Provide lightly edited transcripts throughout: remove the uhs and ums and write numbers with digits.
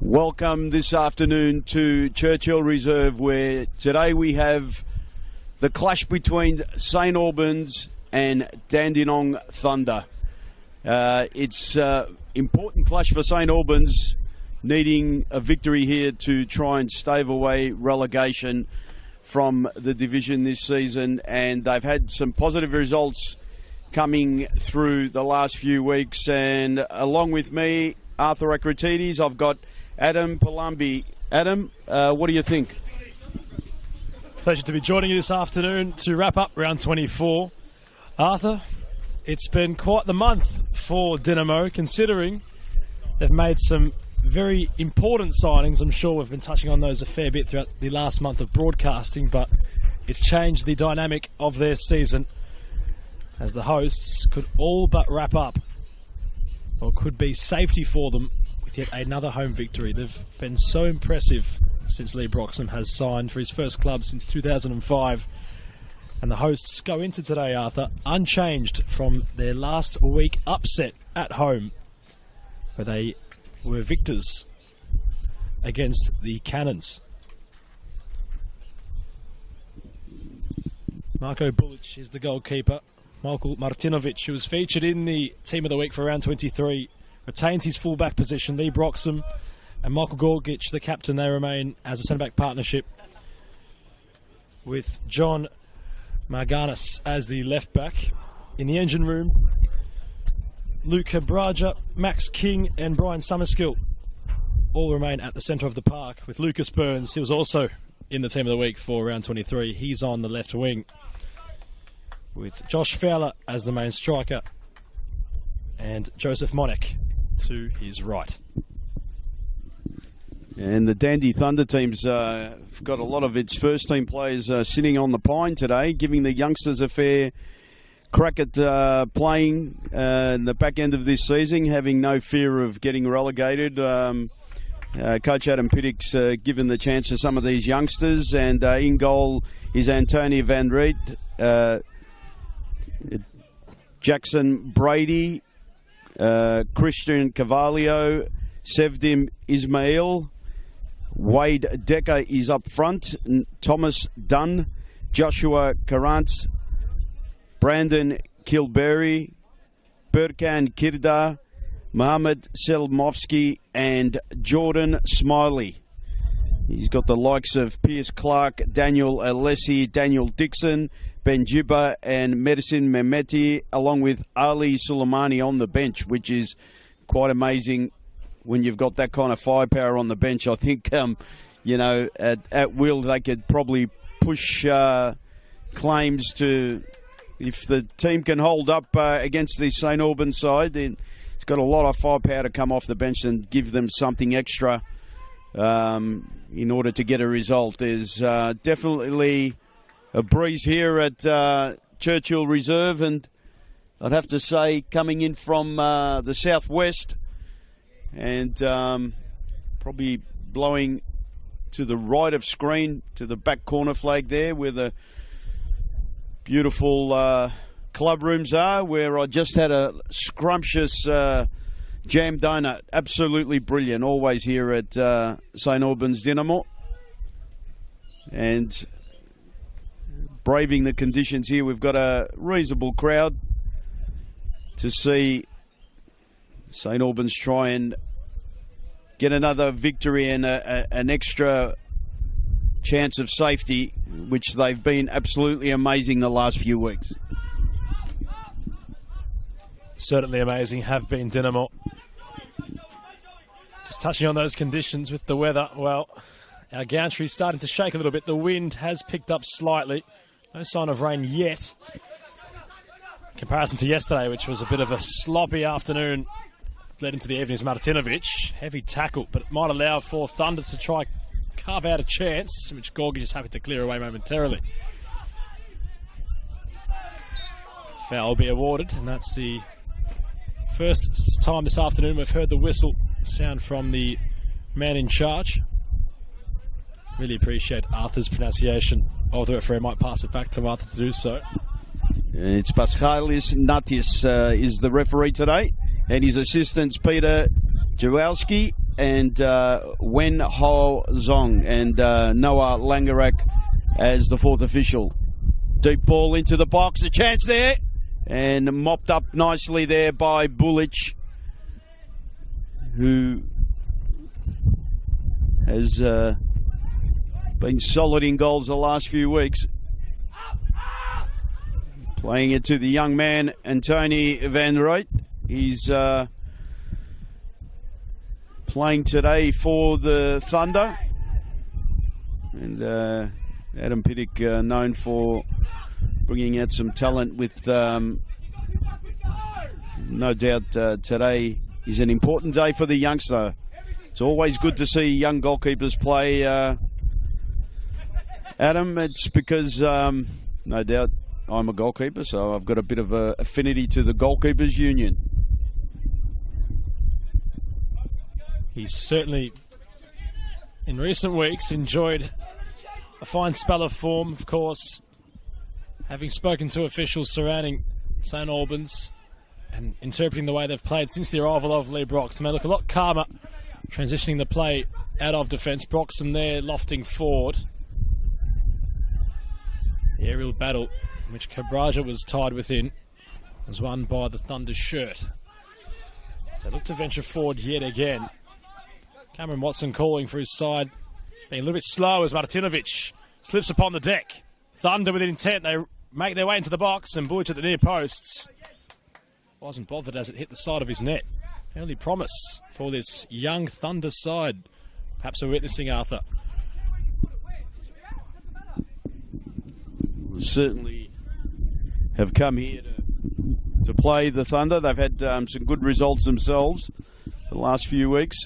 Welcome this afternoon to Churchill Reserve, where today we have the clash between St Albans and Dandenong Thunder. It's an important clash for St Albans, needing a victory here to try and stave away relegation from the division this season, and they've had some positive results coming through the last few weeks. And along with me, Arthur Akratides, I've got Adam Palumbi. Adam, what do you think? Pleasure to be joining you this afternoon to wrap up round 24. Arthur, it's been quite the month for Dynamo, considering they've made some very important signings. I'm sure we've been touching on those a fair bit throughout the last month of broadcasting, but it's changed the dynamic of their season, as the hosts could all but wrap up, or could be safety for them, with yet another home victory. They've been so impressive since Lee Broxham has signed for his first club since 2005. And the hosts go into today, Arthur, unchanged from their last week upset at home, where they were victors against the Cannons. Marko Bulic is the goalkeeper. Michael Martinovic, who was featured in the Team of the Week for round 23, retains his full-back position. Lee Broxham and Michael Gorgic, the captain, they remain as a centre-back partnership, with John Marganis as the left-back. In the engine room, Luca Braga, Max King and Brian Summerskill all remain at the centre of the park, with Lucas Burns, he was also in the Team of the Week for round 23. He's on the left wing, with Josh Fowler as the main striker and Joseph Monek to his right. And the Dandy Thunder team's got a lot of its first-team players sitting on the pine today, giving the youngsters a fair crack at playing in the back end of this season, having no fear of getting relegated. Coach Adam Pittick's given the chance to some of these youngsters, and in goal is Antonio Van Riet, Jackson Brady, Christian Carvalho, Sevdim Ismail, Wade Decker is up front, Thomas Dunn, Joshua Karantz, Brandon Kilberry, Berkan Kirda, Mohamed Selmovsky and Jordan Smiley. He's got the likes of Piers Clark, Daniel Alessi, Daniel Dixon, Ben Jibba and Medicine Mehmeti, along with Ali Suleimani on the bench, which is quite amazing when you've got that kind of firepower on the bench. I think, at will, they could probably push claims to, if the team can hold up against the St Albans side, then it's got a lot of firepower to come off the bench and give them something extra in order to get a result. There's definitely a breeze here at Churchill Reserve, and I'd have to say, coming in from the southwest, and probably blowing to the right of screen, to the back corner flag there, where the beautiful club rooms are, where I just had a scrumptious jam donut. Absolutely brilliant, always here at St Albans Dynamo. And braving the conditions here, we've got a reasonable crowd to see St Albans try and get another victory and an extra chance of safety, which they've been absolutely amazing the last few weeks. Certainly amazing have been Dynamo. Just touching on those conditions with the weather, well, our gantry's starting to shake a little bit. The wind has picked up slightly. No sign of rain yet, in comparison to yesterday, which was a bit of a sloppy afternoon, led into the evening's Martinovic. Heavy tackle, but it might allow for Thunder to try carve out a chance, which Gorgic is happy to clear away momentarily. Foul will be awarded, and that's the first time this afternoon we've heard the whistle sound from the man in charge. Really appreciate Arthur's pronunciation of the referee. I might pass it back to Arthur to do so. It's Paschalis Natius is the referee today, and his assistants Peter Jawalski and Wen Ho Zong, and Noah Langarak as the fourth official. Deep ball into the box, a chance there, and mopped up nicely there by Bulich, who has been solid in goals the last few weeks. Playing it to the young man, Antony Van Rooyen. He's playing today for the Thunder. And Adam Pittock, known for bringing out some talent with, no doubt today is an important day for the youngster. It's always good to see young goalkeepers play, Adam. It's because, no doubt, I'm a goalkeeper, so I've got a bit of an affinity to the Goalkeepers Union. He's certainly, in recent weeks, enjoyed a fine spell of form, of course, having spoken to officials surrounding St Albans and interpreting the way they've played since the arrival of Lee Broxham. They look a lot calmer, transitioning the play out of defence. Broxham there, lofting forward. The aerial battle, which Cabraja was tied within, was won by the Thunder's shirt. So look to venture forward yet again. Cameron Watson calling for his side, being a little bit slow as Martinovic slips upon the deck. Thunder with intent, they make their way into the box, and Bulich at the near posts wasn't bothered as it hit the side of his net. Early promise for this young Thunder side. Perhaps we're witnessing, Arthur. Certainly have come here to play the Thunder. They've had some good results themselves the last few weeks,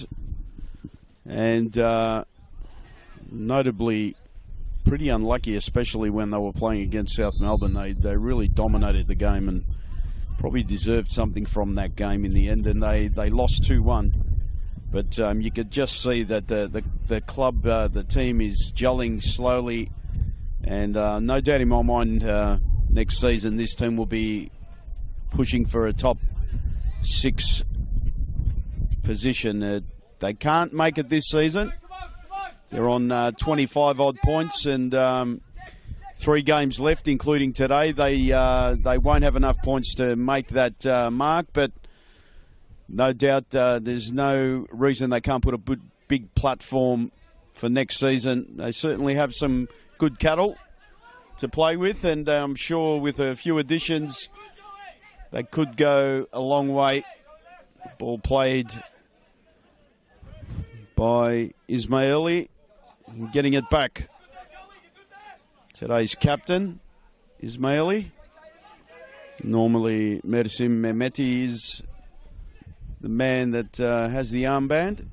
and notably pretty unlucky, especially when they were playing against South Melbourne. They really dominated the game and probably deserved something from that game in the end, and they lost 2-1. But you could just see that the club, the team is gelling slowly, and no doubt in my mind next season this team will be pushing for a top 6 position. They can't make it this season. They're on 25 odd points and 3 games left, including today. They won't have enough points to make that mark, but no doubt there's no reason they can't put a big platform for next season. They certainly have some good cattle to play with, and I'm sure with a few additions they could go a long way. Ball played by Ismaili, getting it back. Today's captain, Ismaili. Normally Mersim Mehmeti is the man that has the armband.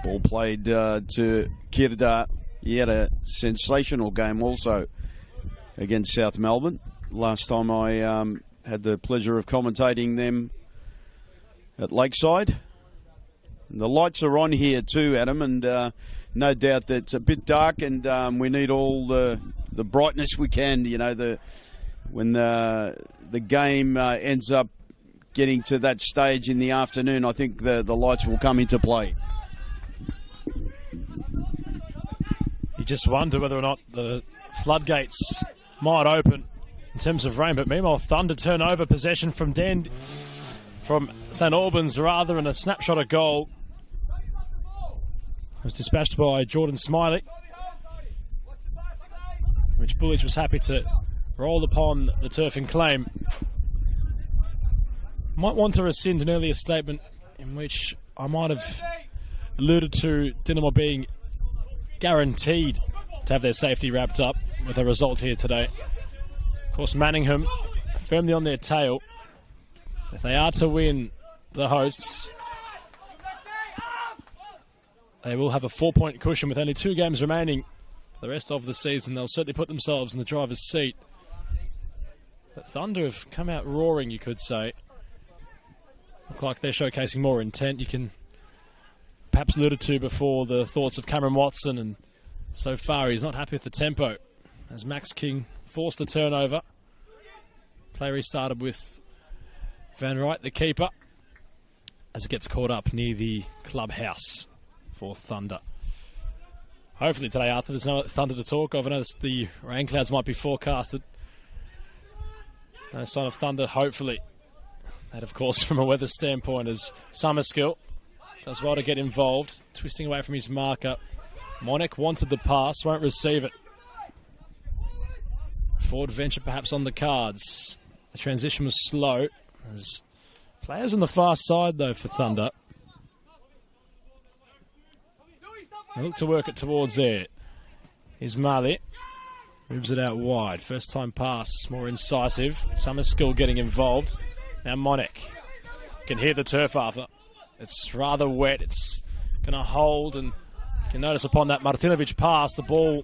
Ball played to Kirda. He had a sensational game also against South Melbourne. Last time I had the pleasure of commentating them at Lakeside. And the lights are on here too, Adam, and no doubt that it's a bit dark, and we need all the brightness we can. You know, when the game ends up getting to that stage in the afternoon, I think the lights will come into play. You just wonder whether or not the floodgates might open in terms of rain. But meanwhile, Thunder turn over possession from St Albans rather, and a snapshot of goal was dispatched by Jordan Smiley, which Bulich was happy to roll upon the turf and claim. Might want to rescind an earlier statement in which I might have alluded to Dinamo being guaranteed to have their safety wrapped up with a result here today. Of course, Manningham firmly on their tail. If they are to win, the hosts, they will have a 4-point cushion with only 2 games remaining for the rest of the season. They'll certainly put themselves in the driver's seat. But Thunder have come out roaring, you could say. Look like they're showcasing more intent. You can perhaps alluded to before the thoughts of Cameron Watson, and so far he's not happy with the tempo as Max King forced the turnover. Play restarted with Van Rooyen, the keeper. as it gets caught up near the clubhouse for Thunder. Hopefully today, Arthur, there's no thunder to talk of. I know the rain clouds might be forecasted. No sign of thunder, hopefully. That, of course, from a weather standpoint, is Summerskill. Does well to get involved. Twisting away from his marker. Monek wanted the pass, won't receive it. Forward venture perhaps on the cards. The transition was slow. There's players on the far side, though, for Thunder. They look to work it towards there. Here's Mali. Moves it out wide. First time pass, more incisive. Summerskill getting involved. Now Monek. Can hear the turf, Arthur. It's rather wet. It's going to hold, and you can notice upon that Martinovic pass, the ball will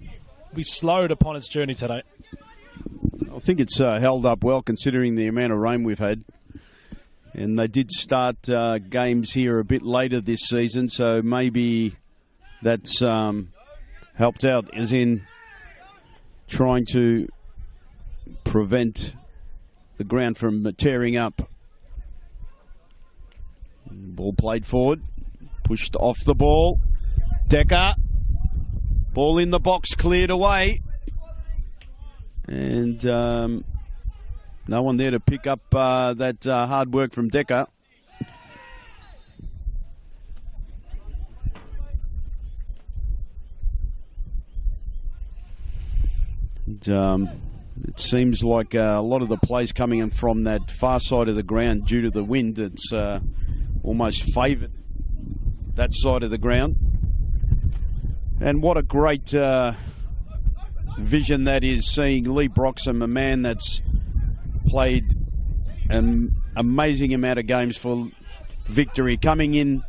be slowed upon its journey today. I think it's held up well considering the amount of rain we've had. And they did start games here a bit later this season, so maybe that's helped out, as in trying to prevent the ground from tearing up. Ball played forward, pushed off the ball. Decker, ball in the box, cleared away. And no one there to pick up that hard work from Decker. And, it seems like a lot of the plays coming in from that far side of the ground due to the wind. It's almost favoured that side of the ground. And what a great vision that is, seeing Lee Broxham, a man that's played an amazing amount of games for Victory, coming in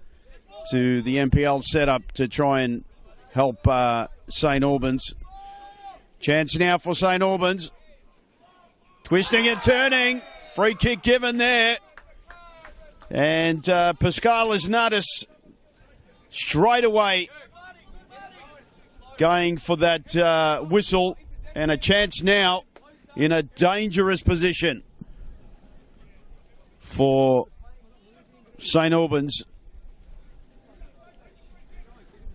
to the NPL setup to try and help St Albans. Chance now for St Albans. Twisting and turning. Free kick given there. And Pascalis Natis straight away going for that whistle. And a chance now in a dangerous position for St Albans.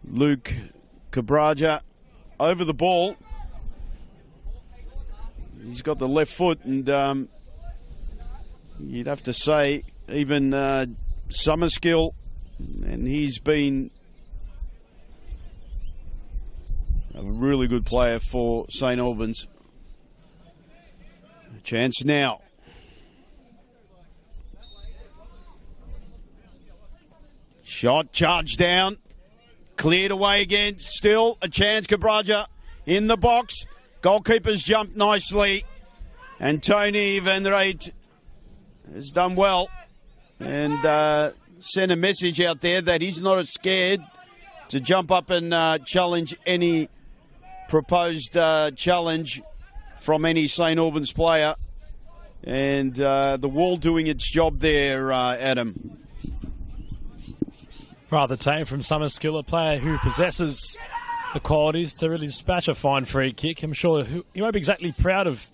Luke Cabraja over the ball. He's got the left foot, and you'd have to say even Summerskill, and he's been a really good player for St Albans. A chance now. Shot, charged down, cleared away again. Still a chance. Cabraja in the box. Goalkeeper's jumped nicely. And Tony Van Reit has done well. And sent a message out there that he's not scared to jump up and challenge any proposed challenge from any St Albans player. And the wall doing its job there, Adam. Rather tame from Summerskill, a player who possesses the qualities to really dispatch a fine free kick. I'm sure he won't be exactly proud of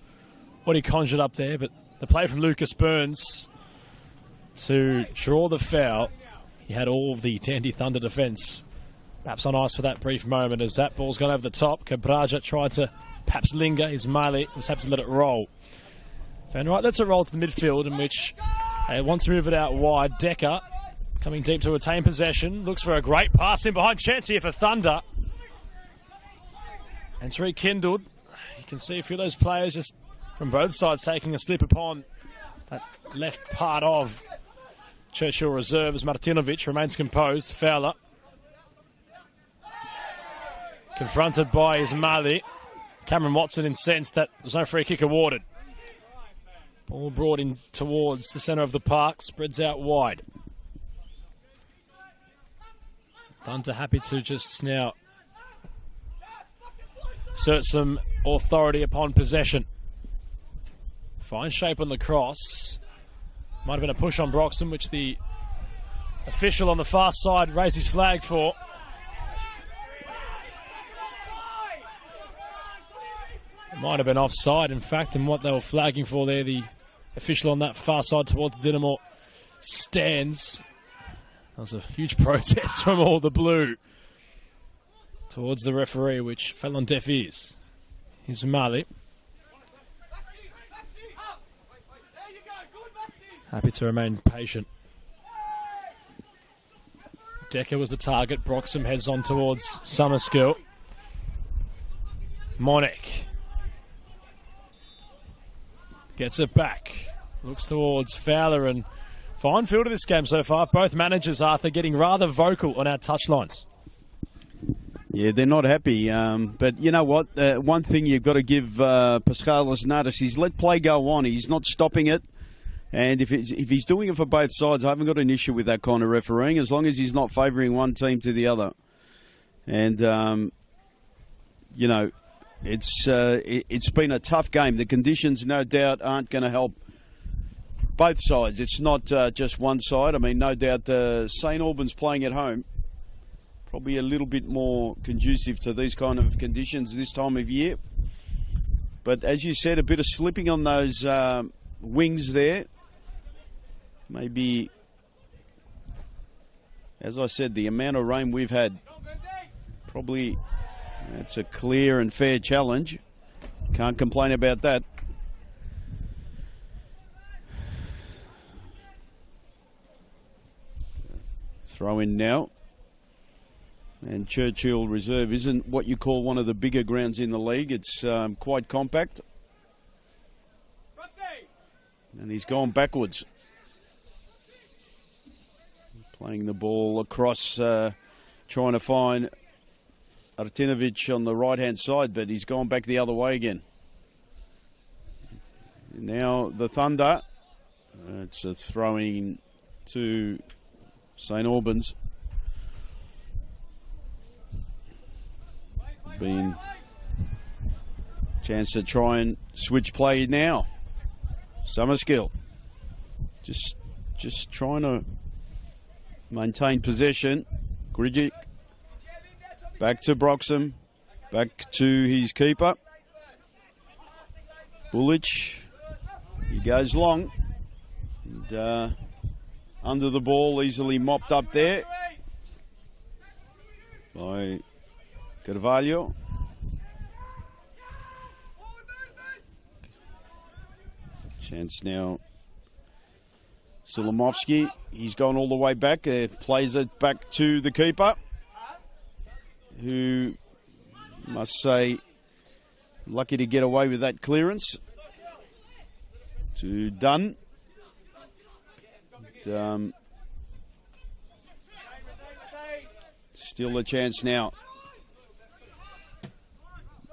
what he conjured up there, but the play from Lucas Burns to draw the foul. He had all of the Dandy Thunder defence perhaps on ice for that brief moment as that ball's gone over the top. Cabraja tried to perhaps linger. His Miley was happy to let it roll. Van Reit lets it roll to the midfield, in which they want to move it out wide. Decker coming deep to retain possession. Looks for a great pass in behind. Chance here for Thunder. And it's rekindled. You can see a few of those players just from both sides taking a slip upon that left part of Churchill Reserve as Martinovic remains composed. Fowler confronted by Ismaili. Cameron Watson incensed that there was no free kick awarded. Ball brought in towards the centre of the park. Spreads out wide. Thunder happy to just now assert some authority upon possession. Fine shape on the cross. Might have been a push on Broxham, which the official on the far side raised his flag for. It might have been offside, in fact, and what they were flagging for there, the official on that far side towards Dinamo stands. There was a huge protest from all the blue towards the referee, which fell on deaf ears. Here's Mali. Happy to remain patient. Decker was the target. Broxham heads on towards Summerskill. Monek gets it back. Looks towards Fowler, and fine field of this game so far. Both managers, Arthur, getting rather vocal on our touchlines. Yeah, they're not happy. But you know what? One thing you've got to give Pascalis notice is let play go on. He's not stopping it. And if he's doing it for both sides, I haven't got an issue with that kind of refereeing, as long as he's not favouring one team to the other. And, you know, it's been a tough game. The conditions, no doubt, aren't going to help both sides. It's not just one side. I mean, no doubt St Albans playing at home, probably a little bit more conducive to these kind of conditions this time of year. But as you said, a bit of slipping on those wings there. Maybe, as I said, the amount of rain we've had, probably that's a clear and fair challenge. Can't complain about that. Throw in now. And Churchill Reserve isn't what you call one of the bigger grounds in the league. It's quite compact. And he's gone backwards. Playing the ball across, trying to find Artinovic on the right-hand side, but he's gone back the other way again. Now the Thunder. It's a throwing to St Albans. Been chance to try and switch play now. Summerskill. Just trying to maintain possession. Grigic. Back to Broxham. Back to his keeper. Bullich. He goes long. And, under the ball, easily mopped up there by Carvalho. Chance now. Solomovsky, he's gone all the way back. Plays it back to the keeper, who, must say, lucky to get away with that clearance. To Dunn. Still a chance now.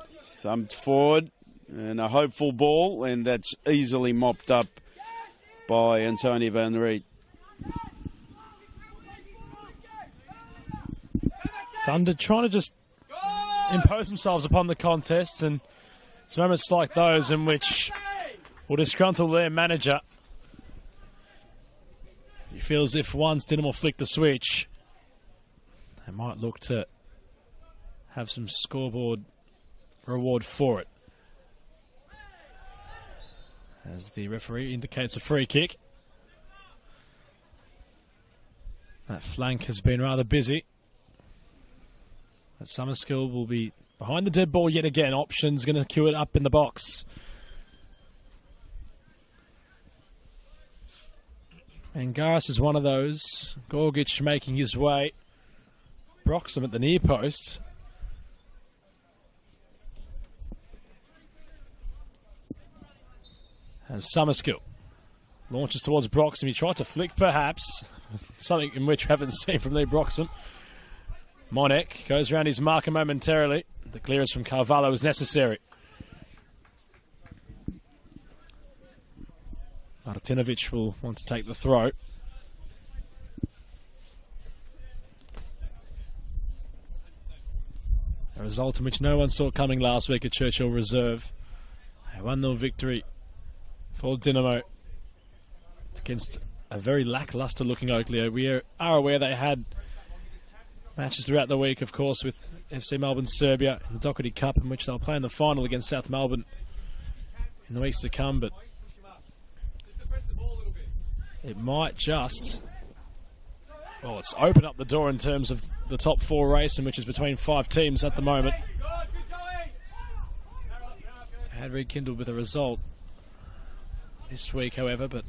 Thumped forward, and a hopeful ball, and that's easily mopped up by Antonio Van Riet. Thunder trying to just impose themselves upon the contest, and it's moments like those in which will disgruntle their manager. He feels if once Dinamo flick the switch, they might look to have some scoreboard reward for it. As the referee indicates a free kick. That flank has been rather busy. That Summerskill will be behind the dead ball yet again. Options going to queue it up in the box. And Garis is one of those. Gorgic making his way. Broxham at the near post. As Summerskill launches towards Broxham. He tried to flick perhaps. Something in which we haven't seen from Lee Broxham. Monek goes around his marker momentarily. The clearance from Carvalho is necessary. Martinovic will want to take the throw. A result in which no one saw coming last week at Churchill Reserve. A 1-0 victory for Dinamo against a very lacklustre looking Oakley. We are aware they had matches throughout the week, of course, with FC Melbourne Serbia in the Doherty Cup, in which they'll play in the final against South Melbourne in the weeks to come, but it might just Well, it's opened up the door in terms of the top 4 racing, which is between 5 teams at the moment. Had rekindled with a result this week, however, but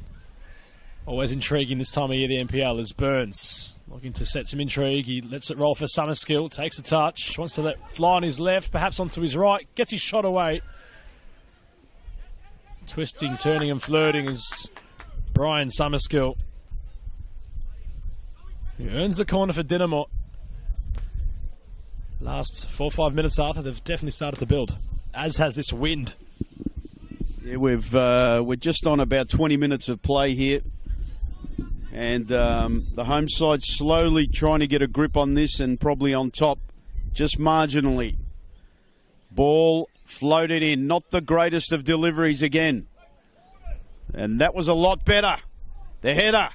always intriguing this time of year, the NPL, is Burns looking to set some intrigue. He lets it roll for Summerskill, takes a touch, wants to let fly on his left, perhaps onto his right, gets his shot away. Twisting, turning and flirting is Brian Summerskill, who earns the corner for Dinamo. Last 4 or 5 minutes after, they've definitely started to build, as has this wind. Yeah, we're just on about 20 minutes of play here. And the home side slowly trying to get a grip on this and probably on top, just marginally. Ball floated in, not the greatest of deliveries again. And that was a lot better. The header.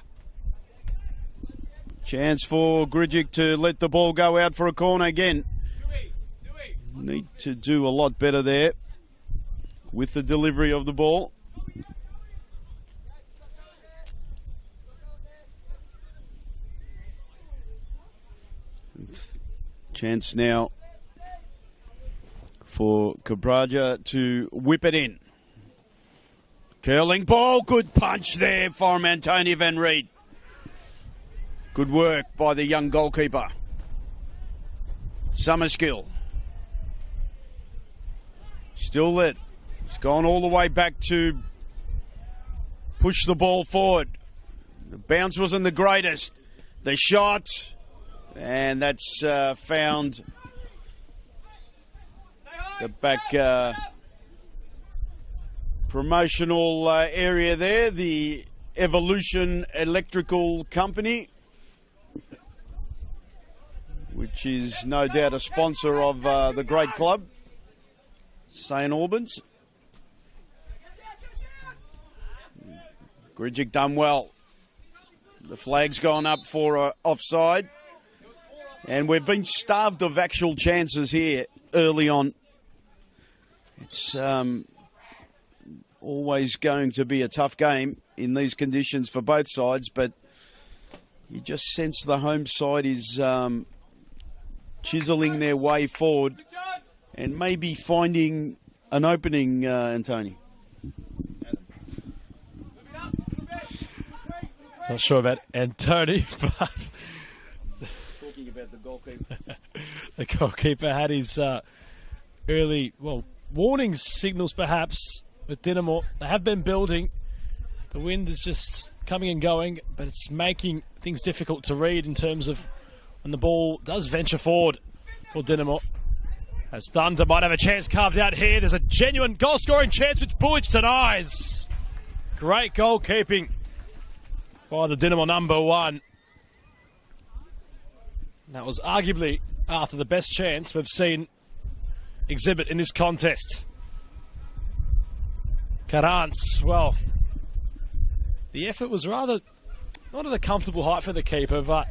Chance for Grigic to let the ball go out for a corner again. Need to do a lot better there with the delivery of the ball. Chance now for Cabraja to whip it in. Curling ball, good punch there from Antonio Van Reed. Good work by the young goalkeeper. Summerskill. Still lit. It's gone all the way back to push the ball forward. The bounce wasn't the greatest. The shot, and that's found the back promotional area there, the Evolution Electrical Company, which is no doubt a sponsor of the great club, St. Albans. Grigic done well. The flag's gone up for offside. And we've been starved of actual chances here early on. It's always going to be a tough game in these conditions for both sides, but you just sense the home side is chiseling their way forward and maybe finding an opening, Antony. Not sure about Antony, but talking about the goalkeeper. The goalkeeper had his early, warning signals perhaps with Dinamo. They have been building. The wind is just coming and going, but it's making things difficult to read in terms of when the ball does venture forward for Dinamo. As Thunder might have a chance carved out here. There's a genuine goal-scoring chance which Bulic denies. Great goalkeeping by the Dinamo number 1. That was arguably, Arthur, the best chance we've seen exhibit in this contest. Carrance, well, the effort was rather not at a comfortable height for the keeper, but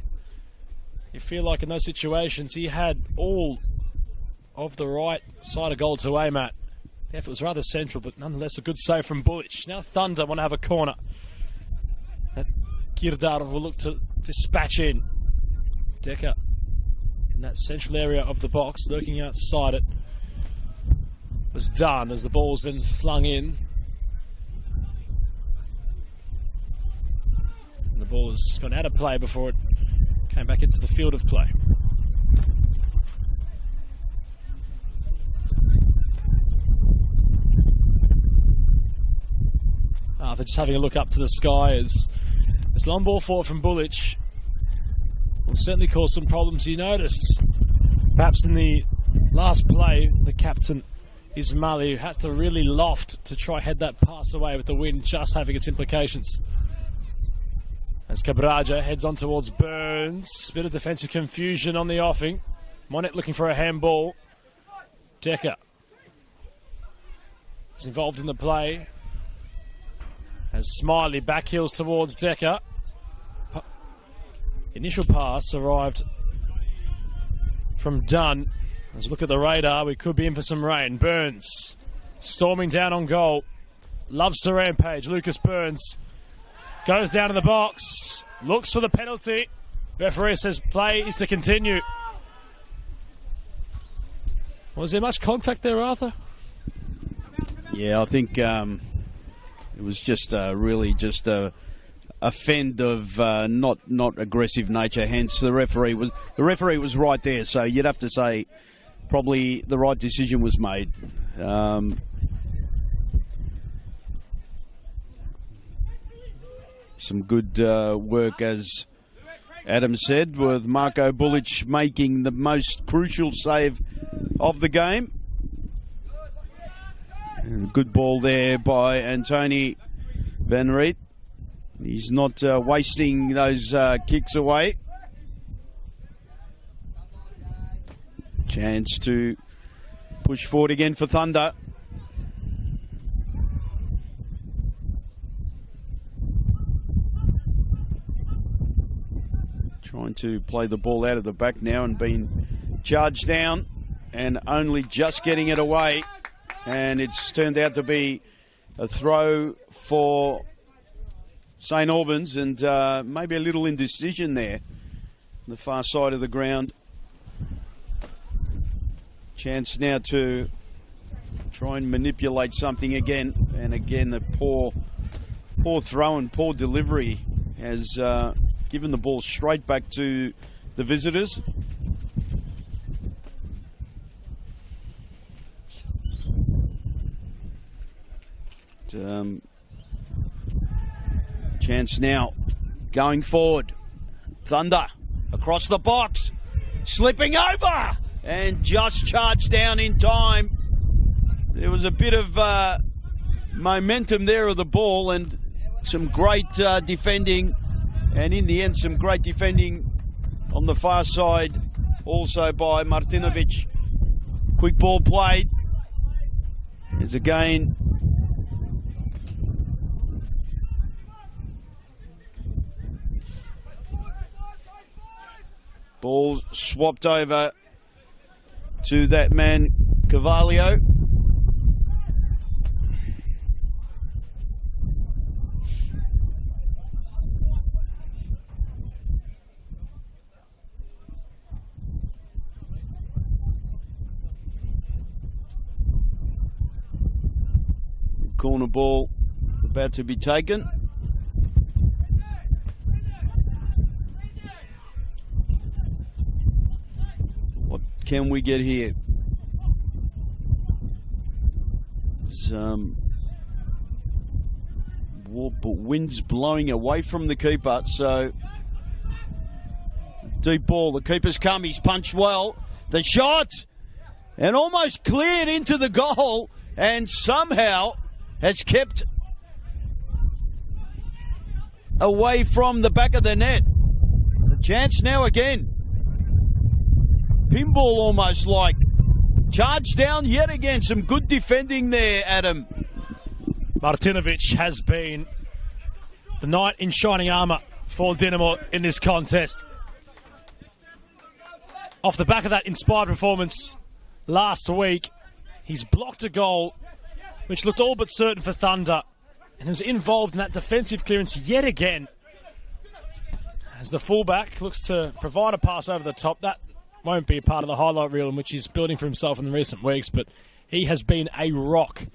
you feel like in those situations he had all of the right side of goal to aim at. The effort was rather central, but nonetheless a good save from Bulic. Now Thunder want to have a corner that Girdar will look to dispatch in. Decker in that central area of the box, lurking outside it, was done as the ball's been flung in. And the ball has gone out of play before it came back into the field of play. Arthur just having a look up to the sky as this long ball forward from Bulic will certainly cause some problems. You noticed perhaps in the last play the captain Ismaili, who had to really loft to try head that pass away with the wind just having its implications. As Cabraja heads on towards Burns, bit of defensive confusion on the offing. Monet looking for a handball. Decker is involved in the play as Smiley backheels towards Decker. Initial pass arrived from Dunn. As we look at the radar, we could be in for some rain. Burns storming down on goal. Loves to rampage. Lucas Burns goes down to the box. Looks for the penalty. Referee says play is to continue. Was there much contact there, Arthur? Yeah, I think it was just really just a fend of not aggressive nature. Hence, the referee was right there. So you'd have to say probably the right decision was made. Some good work, as Adam said, with Marko Bulic making the most crucial save of the game. And good ball there by Antoni Van Riet. He's not wasting those kicks away. Chance to push forward again for Thunder. Trying to play the ball out of the back now and being charged down and only just getting it away. And it's turned out to be a throw for St Albans, and maybe a little indecision there on the far side of the ground. Chance now to try and manipulate something again. And again, the poor throw and poor delivery has given the ball straight back to the visitors. Chance now going forward. Thunder across the box, slipping over and just charged down in time. There was a bit of momentum there of the ball and some great defending, and in the end some great defending on the far side also by Martinovic. Quick ball played. There's again ball swapped over to that man, Carvalho. Corner ball about to be taken. What can we get here? Some wind's blowing away from the keeper, so deep ball. The keeper's come. He's punched well. The shot and almost cleared into the goal, and somehow has kept away from the back of the net. The chance now again. Pinball almost like. Charged down yet again. Some good defending there, Adam. Martinovic has been the knight in shining armour for Dinamo in this contest. Off the back of that inspired performance last week, he's blocked a goal which looked all but certain for Thunder, and was involved in that defensive clearance yet again. As the fullback looks to provide a pass over the top, that won't be a part of the highlight reel in which he's building for himself in the recent weeks, but he has been a rock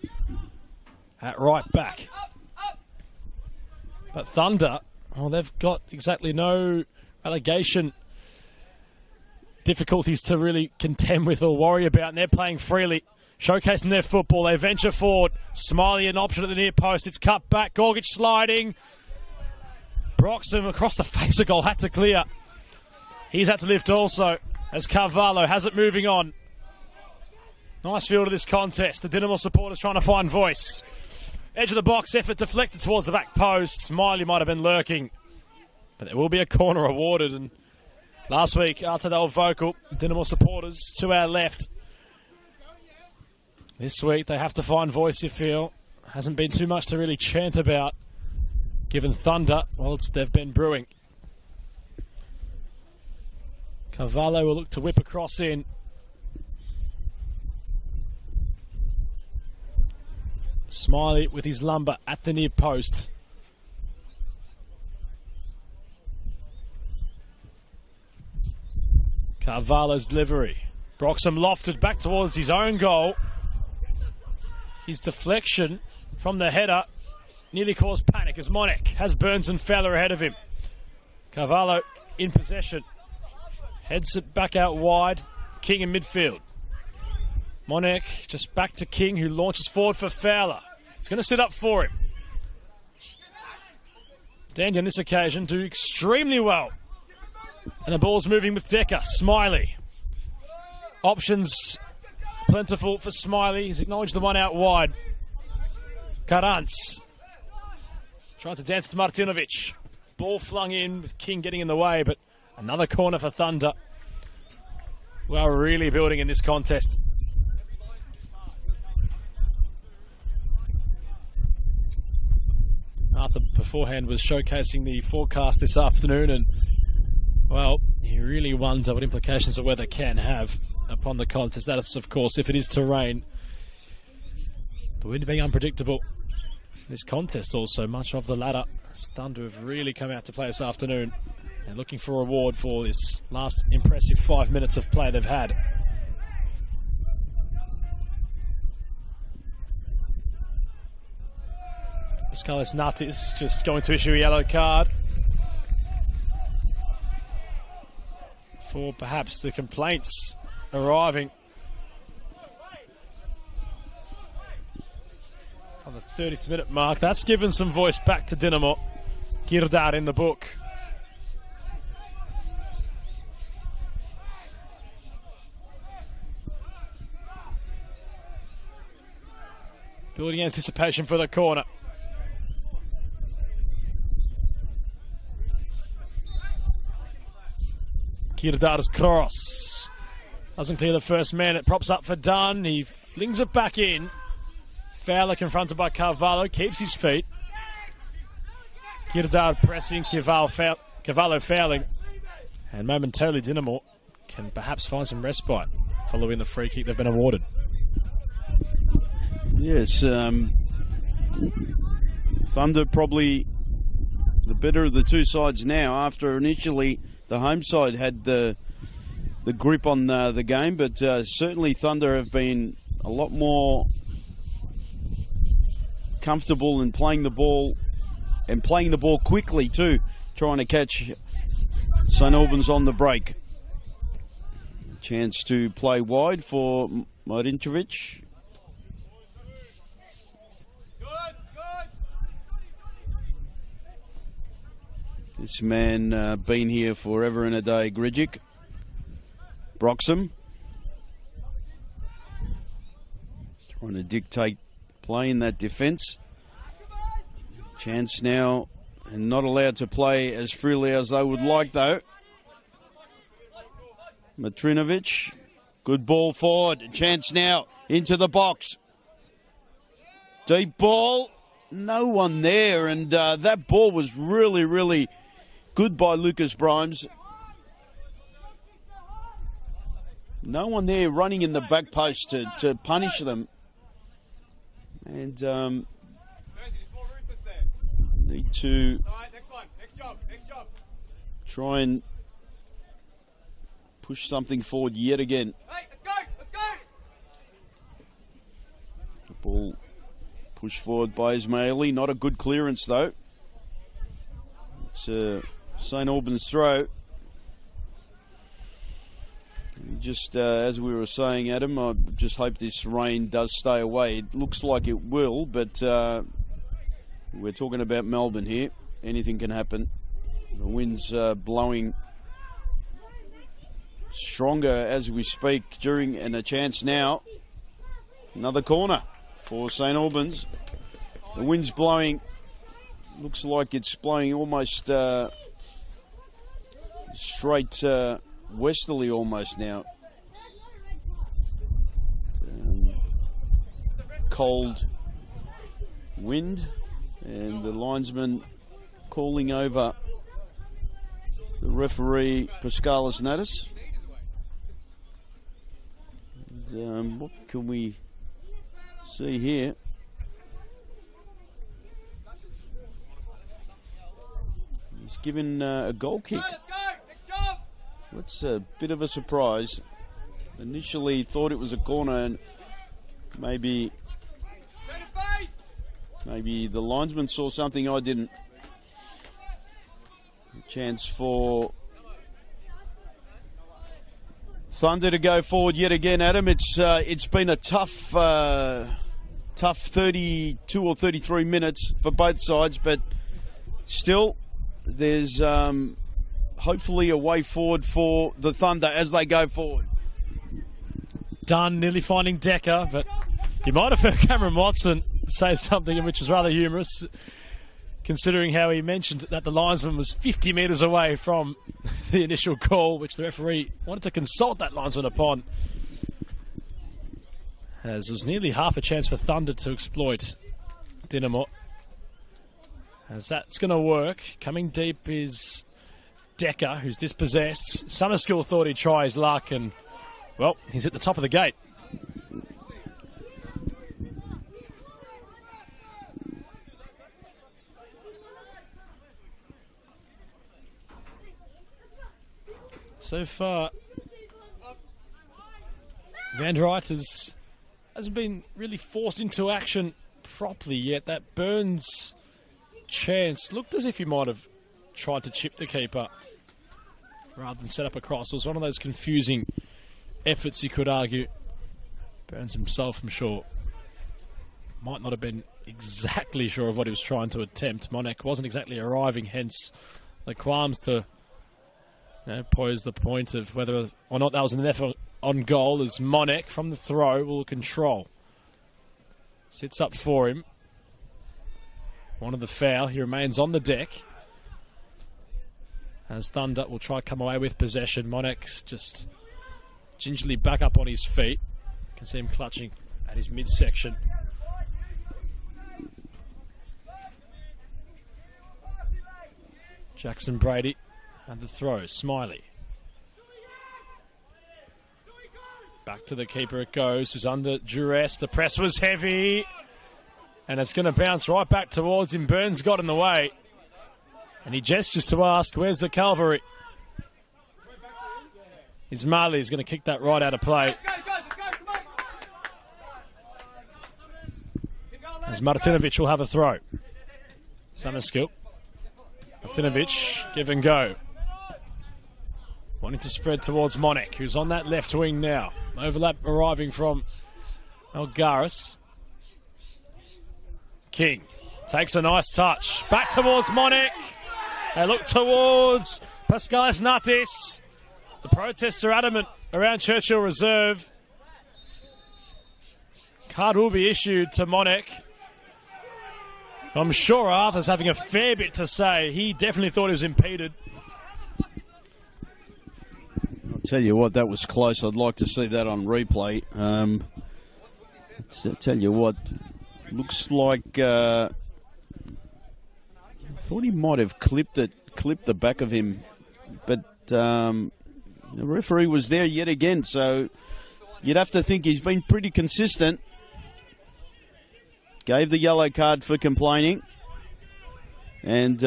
at right back. But Thunder, well, they've got exactly no relegation difficulties to really contend with or worry about, and they're playing freely, showcasing their football. They venture forward. Smiley an option at the near post. It's cut back. Gorgic sliding. Broxham across the face of goal. Had to clear. He's had to lift also as Carvalho has it moving on. Nice feel to this contest. The Dinamo supporters trying to find voice. Edge of the box. Effort deflected towards the back post. Smiley might have been lurking. But there will be a corner awarded. And last week, after they were vocal, Dinamo supporters to our left. This week, they have to find voice, you feel. Hasn't been too much to really chant about, given Thunder, well, they've been brewing. Carvalho will look to whip across in. Smiley with his lumber at the near post. Carvalho's delivery. Broxham lofted back towards his own goal. His deflection from the header nearly caused panic as Monek has Burns and Fowler ahead of him. Carvalho in possession. Heads it back out wide. King in midfield. Monek just back to King, who launches forward for Fowler. It's going to sit up for him. Dandy on this occasion do extremely well. And the ball's moving with Decker. Smiley. Options plentiful for Smiley. He's acknowledged the one out wide. Karants trying to dance with Martinovic. Ball flung in with King getting in the way, but another corner for Thunder. We are really building in this contest. Arthur beforehand was showcasing the forecast this afternoon, and well, you really wonder what implications the weather can have upon the contest. That is, of course, if it is to rain. The wind being unpredictable. This contest also, much of the latter. Thunder have really come out to play this afternoon and looking for a reward for this last impressive 5 minutes of play they've had. Pascalis Natis just going to issue a yellow card for perhaps the complaints arriving on the 30th minute mark. That's given some voice back to Dinamo. Girdar in the book. Building anticipation for the corner. Kirdar's cross. Doesn't clear the first man. It props up for Dunn. He flings it back in. Fowler confronted by Carvalho. Keeps his feet. Kirdar pressing. Carvalho fouling. And momentarily Dinamo can perhaps find some respite following the free kick they've been awarded. Yes. Thunder probably the better of the two sides now, after initially the home side had the grip on the game, but certainly Thunder have been a lot more comfortable in playing the ball, and playing the ball quickly too, trying to catch St Albans on the break. Chance to play wide for Martinovic. This man been here forever and a day, Grigic. Broxham. Trying to dictate play in that defence. Chance now, and not allowed to play as freely as they would like though. Martinovic. Good ball forward. Chance now into the box. Deep ball. No one there, and that ball was really, really good by Lucas Brimes. No one there running in the back post to punish them. And need to try and push something forward yet again. Let's go. The ball pushed forward by Ismaili. Not a good clearance though. It's St Albans throw. Just as we were saying, Adam, I just hope this rain does stay away. It looks like it will, but we're talking about Melbourne here. Anything can happen. The wind's blowing stronger as we speak during, and a chance now. Another corner for St Albans. The wind's blowing. Looks like it's blowing almost straight westerly almost now. Cold wind, and the linesman calling over the referee Pascalis Natis. And, what can we see here? He's given a goal kick. Let's go. Next job. What's a bit of a surprise. Initially thought it was a corner, and maybe the linesman saw something I didn't. A chance for Thunder to go forward yet again, Adam. It's been a tough 32 or 33 minutes for both sides, but still there's hopefully a way forward for the Thunder as they go forward. Dunn nearly finding Decker, but you might have heard Cameron Watson say something which was rather humorous, considering how he mentioned that the linesman was 50 metres away from the initial call, which the referee wanted to consult that linesman upon, as there was nearly half a chance for Thunder to exploit Dynamo. As that's going to work. Coming deep is Decker, who's dispossessed. Summerskill thought he'd try his luck, and, well, he's at the top of the gate. So far, Van der Rijt hasn't been really forced into action properly yet. That Burns chance looked as if he might have tried to chip the keeper rather than set up a cross. It was one of those confusing efforts, you could argue. Burns himself, I'm sure, might not have been exactly sure of what he was trying to attempt. Monek wasn't exactly arriving, hence the qualms to pose the point of whether or not that was an effort on goal, as Monek from the throw will control. Sits up for him. Wanted the foul. He remains on the deck, as Thunder will try to come away with possession. Monek's just gingerly back up on his feet. You can see him clutching at his midsection. Jackson Brady and the throw. Smiley. Back to the keeper it goes, who's under duress. The press was heavy, and it's going to bounce right back towards him. Burns got in the way, and he gestures to ask, where's the cavalry? Ismaili going to kick that right out of play. As Martinovic will have a throw. Summerskill. Martinovic, give and go. Wanting to spread towards Monek, who's on that left wing now. Overlap arriving from Algaris. King takes a nice touch. Back towards Monek. They look towards Pascalis Natis. The protests are adamant around Churchill Reserve. Card will be issued to Monek. I'm sure Arthur's having a fair bit to say. He definitely thought he was impeded. I'll tell you what, that was close. I'd like to see that on replay. I'll tell you what, looks like I thought he might have clipped the back of him, but the referee was there yet again, so you'd have to think he's been pretty consistent. Gave the yellow card for complaining, and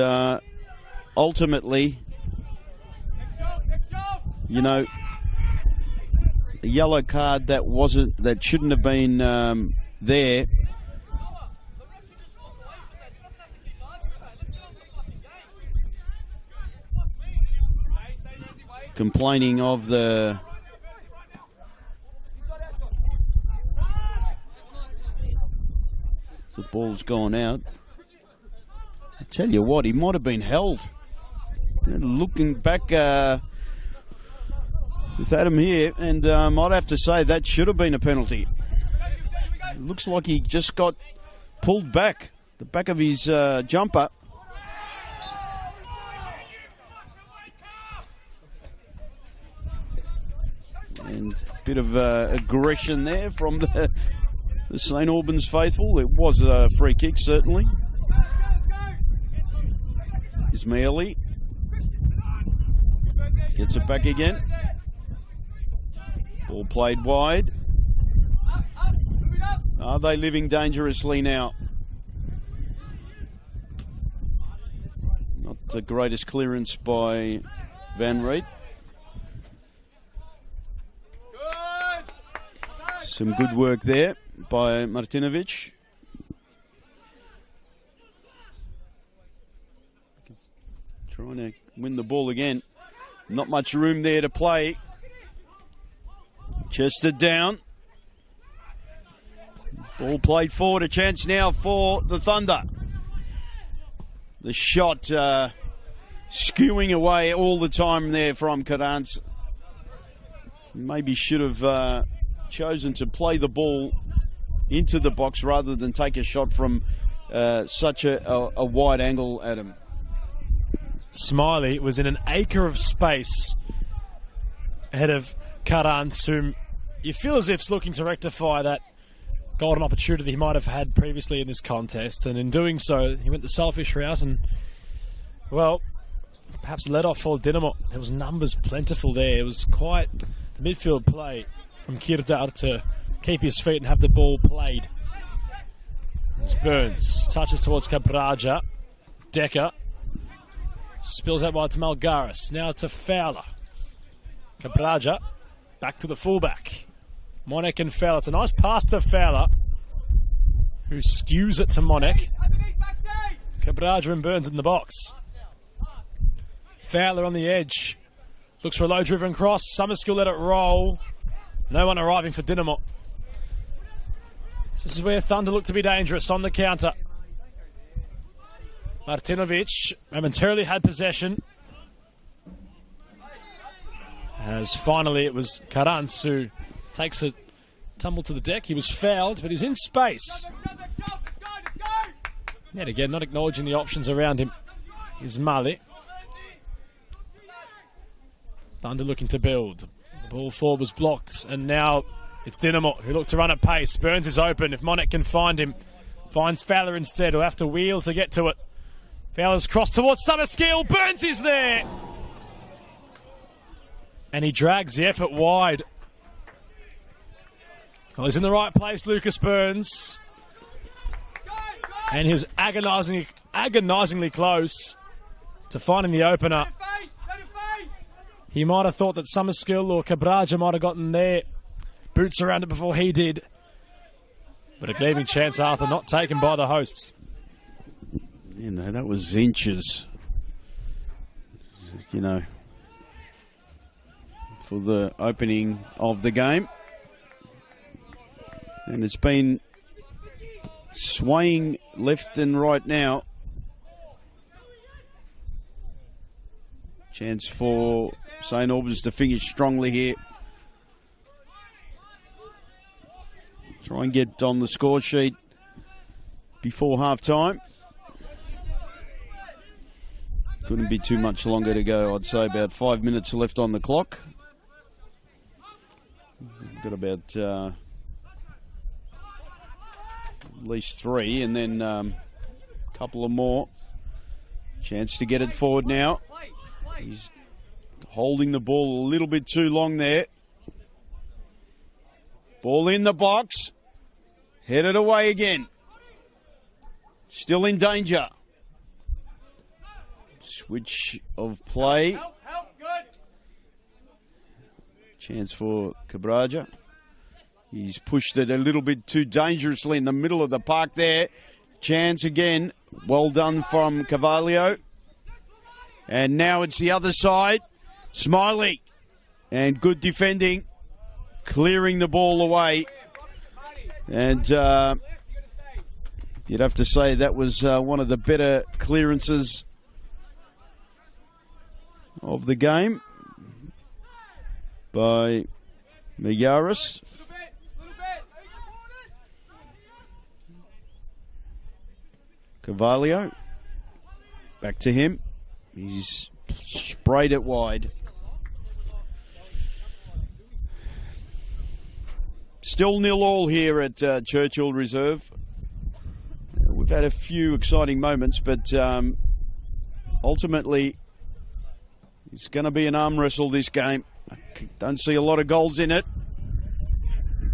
ultimately, a yellow card that shouldn't have been there. Complaining of the ball's gone out. I tell you what, he might have been held. Looking back with Adam here, and I'd have to say that should have been a penalty. It looks like he just got pulled back, the back of his jumper. And a bit of aggression there from the St. Albans faithful. It was a free kick, certainly. Ismaili gets it back again. Ball played wide. Are they living dangerously now? Not the greatest clearance by Van Reet. Some good work there by Martinovic. Trying to win the ball again. Not much room there to play. Chested down. Ball played forward. A chance now for the Thunder. The shot skewing away all the time there from Karans. Maybe should have chosen to play the ball into the box rather than take a shot from such a wide angle at him. Smiley was in an acre of space ahead of Karans, whom you feel as if is looking to rectify that golden opportunity he might have had previously in this contest, and in doing so he went the selfish route and, well, perhaps let off for Dinamo. There was numbers plentiful there. It was quite the midfield play from Kirdar to keep his feet and have the ball played. As Burns touches towards Cabraja. Decker spills out wide to Malgaris. Now to Fowler. Cabraja back to the fullback. Monek and Fowler. It's a nice pass to Fowler, who skews it to Monek. Cabraja and Burns in the box. Fowler on the edge. Looks for a low-driven cross. Summerskill let it roll. No one arriving for Dinamo. This is where Thunder look to be dangerous on the counter. Martinovic momentarily had possession, as finally it was Karans who takes a tumble to the deck. He was fouled, but he's in space. Yet again, not acknowledging the options around him is Mali. Thunder looking to build. The ball forward was blocked, and now it's Dinamo who look to run at pace. Burns is open. If Monek can find him, finds Fowler instead. He'll have to wheel to get to it. Fowler's cross towards Summerskill. Burns is there, and he drags the effort wide. Well, he's in the right place, Lucas Burns, and he was agonisingly close to finding the opener. He might have thought that Summerskill or Cabraja might have gotten their boots around it before he did. But a gleaming chance, Arthur, not taken by the hosts. You know, that was inches. You know, for the opening of the game. And it's been swaying left and right now. Chance for St. Albans to finish strongly here. Try and get on the score sheet before half-time. Couldn't be too much longer to go. I'd say about 5 minutes left on the clock. Got about at least 3, and then a couple of more. Chance to get it forward now. He's holding the ball a little bit too long there. Ball in the box. Headed away again. Still in danger. Switch of play. Chance for Cabraja. He's pushed it a little bit too dangerously in the middle of the park there. Chance again. Well done from Carvalho. And now it's the other side. Smiley. And good defending. Clearing the ball away. And you'd have to say that was one of the better clearances of the game by Megaris. Carvalho. Back to him. He's sprayed it wide. Still 0-0 here at Churchill Reserve. We've had a few exciting moments, but ultimately it's going to be an arm wrestle this game. I don't see a lot of goals in it.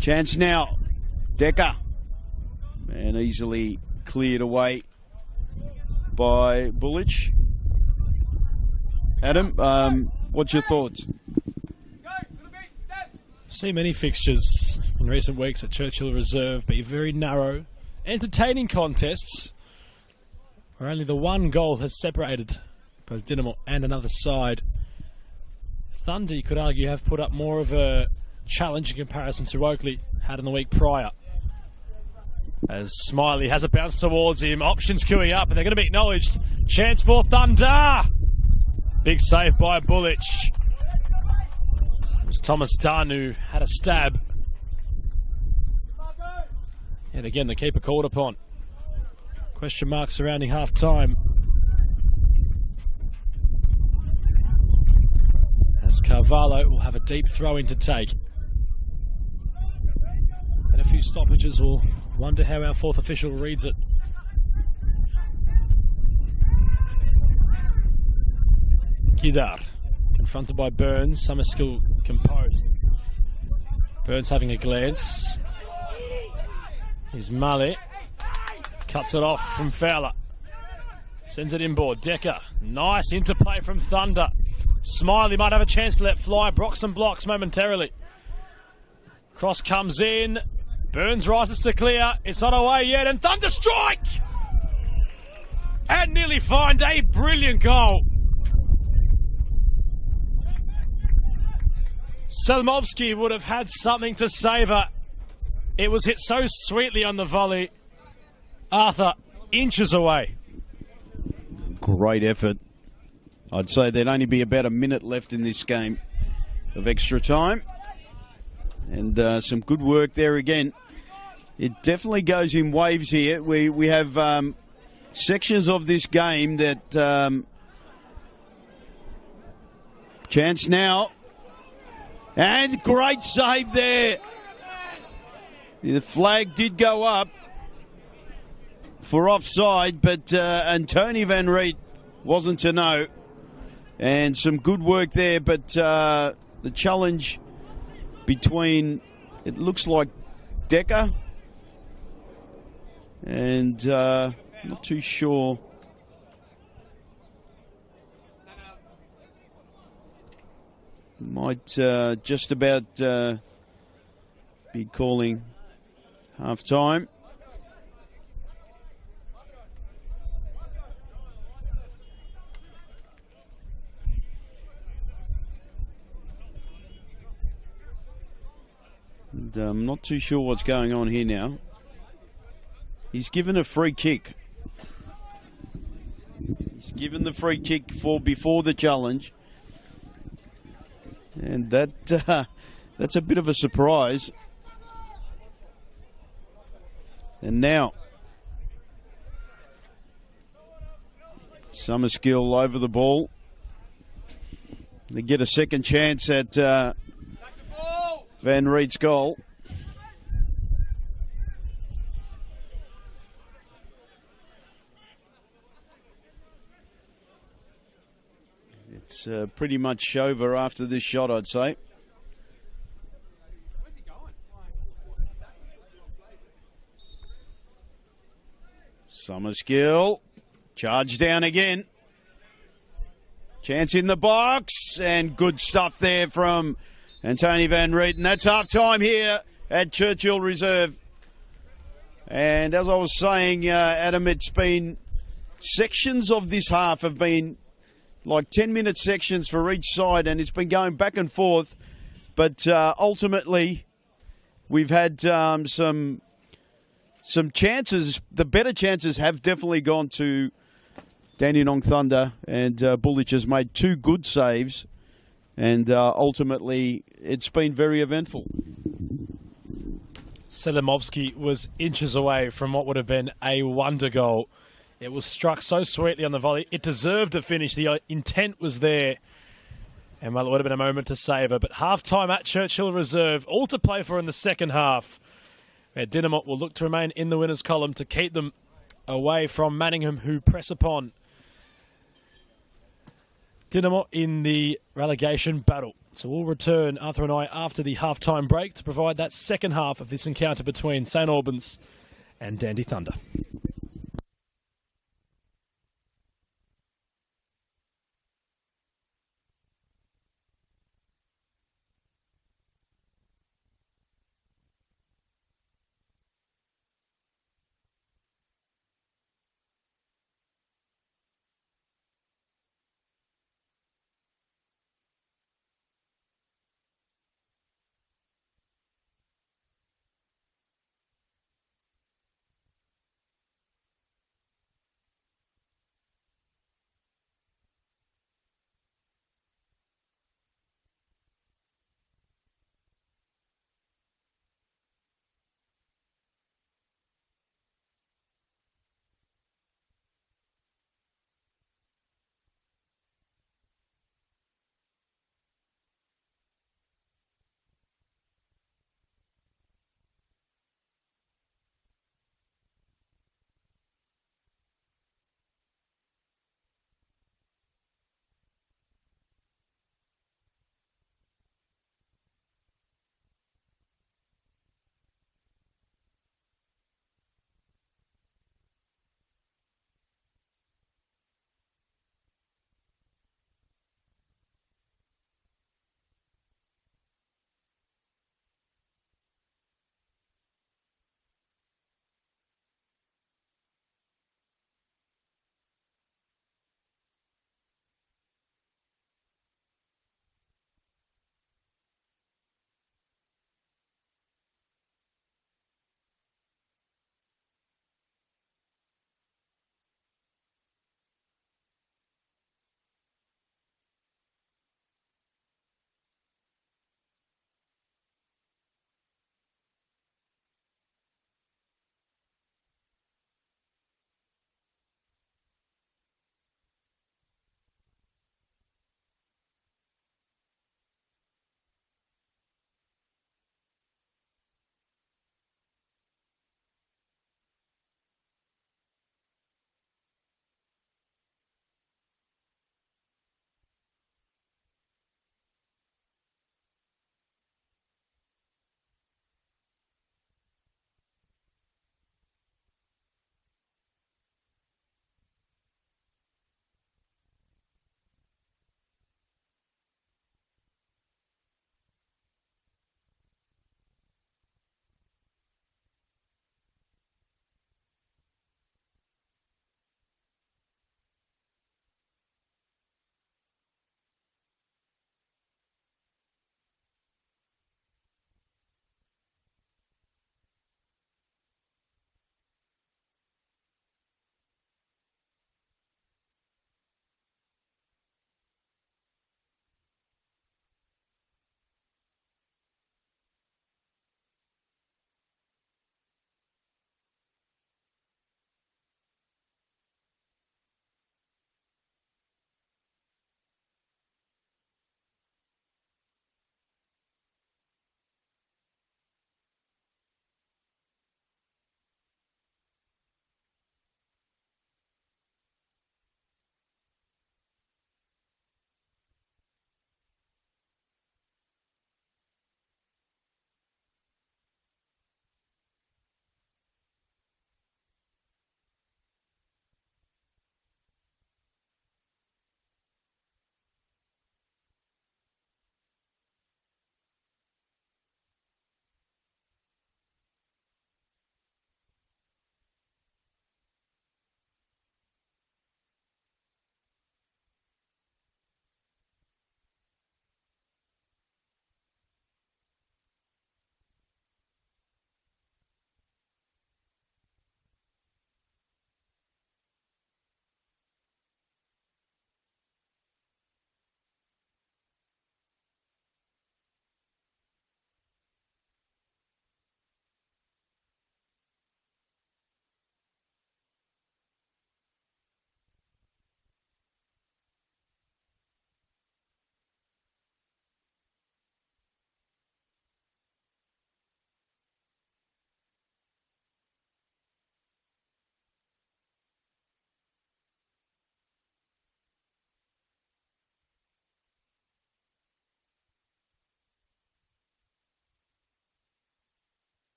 Chance now. Decker. And easily cleared away by Bullich. Adam, what's your thoughts? See many fixtures in in recent weeks at Churchill Reserve be very narrow, entertaining contests where only the one goal has separated both Dinamo and another side. Thunder, you could argue, have put up more of a challenge in comparison to Oakley had in the week prior. As Smiley has a bounce towards him, options queuing up, and they're going to be acknowledged. Chance for Thunder! Big save by Bullich. It was Thomas Dunn who had a stab. And again, the keeper called upon. Question mark surrounding half-time. As Carvalho will have a deep throw in to take. And a few stoppages. Will wonder how our fourth official reads it. Kidar, confronted by Burns. Summerskill composed. Burns having a glance. Here's Mali. Cuts it off from Fowler. Sends it inboard. Decker. Nice interplay from Thunder. Smiley might have a chance to let fly. Broxton blocks momentarily. Cross comes in. Burns rises to clear. It's not away yet. And Thunder strike! And nearly find a brilliant goal. Selmovsky would have had something to savour. It was hit so sweetly on the volley. Arthur, inches away. Great effort. I'd say there'd only be about a minute left in this game of extra time. And some good work there again. It definitely goes in waves here. We have sections of this game that chance now. And great save there. The flag did go up for offside, but Antony Van Riet wasn't to know. And some good work there, but the challenge between, it looks like Decker and not too sure. Might just about be calling half time. And I'm not too sure what's going on here now. He's given a free kick. He's given the free kick for before the challenge. And that's a bit of a surprise. And now Summerskill over the ball. They get a second chance at Van Riet's goal. It's pretty much over after this shot, I'd say. Summerskill, charge down again. Chance in the box, and good stuff there from Antony Van Riet. And that's half-time here at Churchill Reserve. And as I was saying, Adam, it's been sections of this half have been like 10-minute sections for each side, and it's been going back and forth. But ultimately, we've had some chances. The better chances have definitely gone to Dandenong Thunder, and Bullich has made two good saves. And ultimately, it's been very eventful. Selimovsky was inches away from what would have been a wonder goal. It was struck so sweetly on the volley. It deserved a finish. The intent was there. And well, it would have been a moment to savour. But half-time at Churchill Reserve, all to play for in the second half. Where Dinamo will look to remain in the winners' column to keep them away from Manningham, who press upon Dinamo in the relegation battle. So we'll return, Arthur and I, after the half-time break to provide that second half of this encounter between St Albans and Dandy Thunder.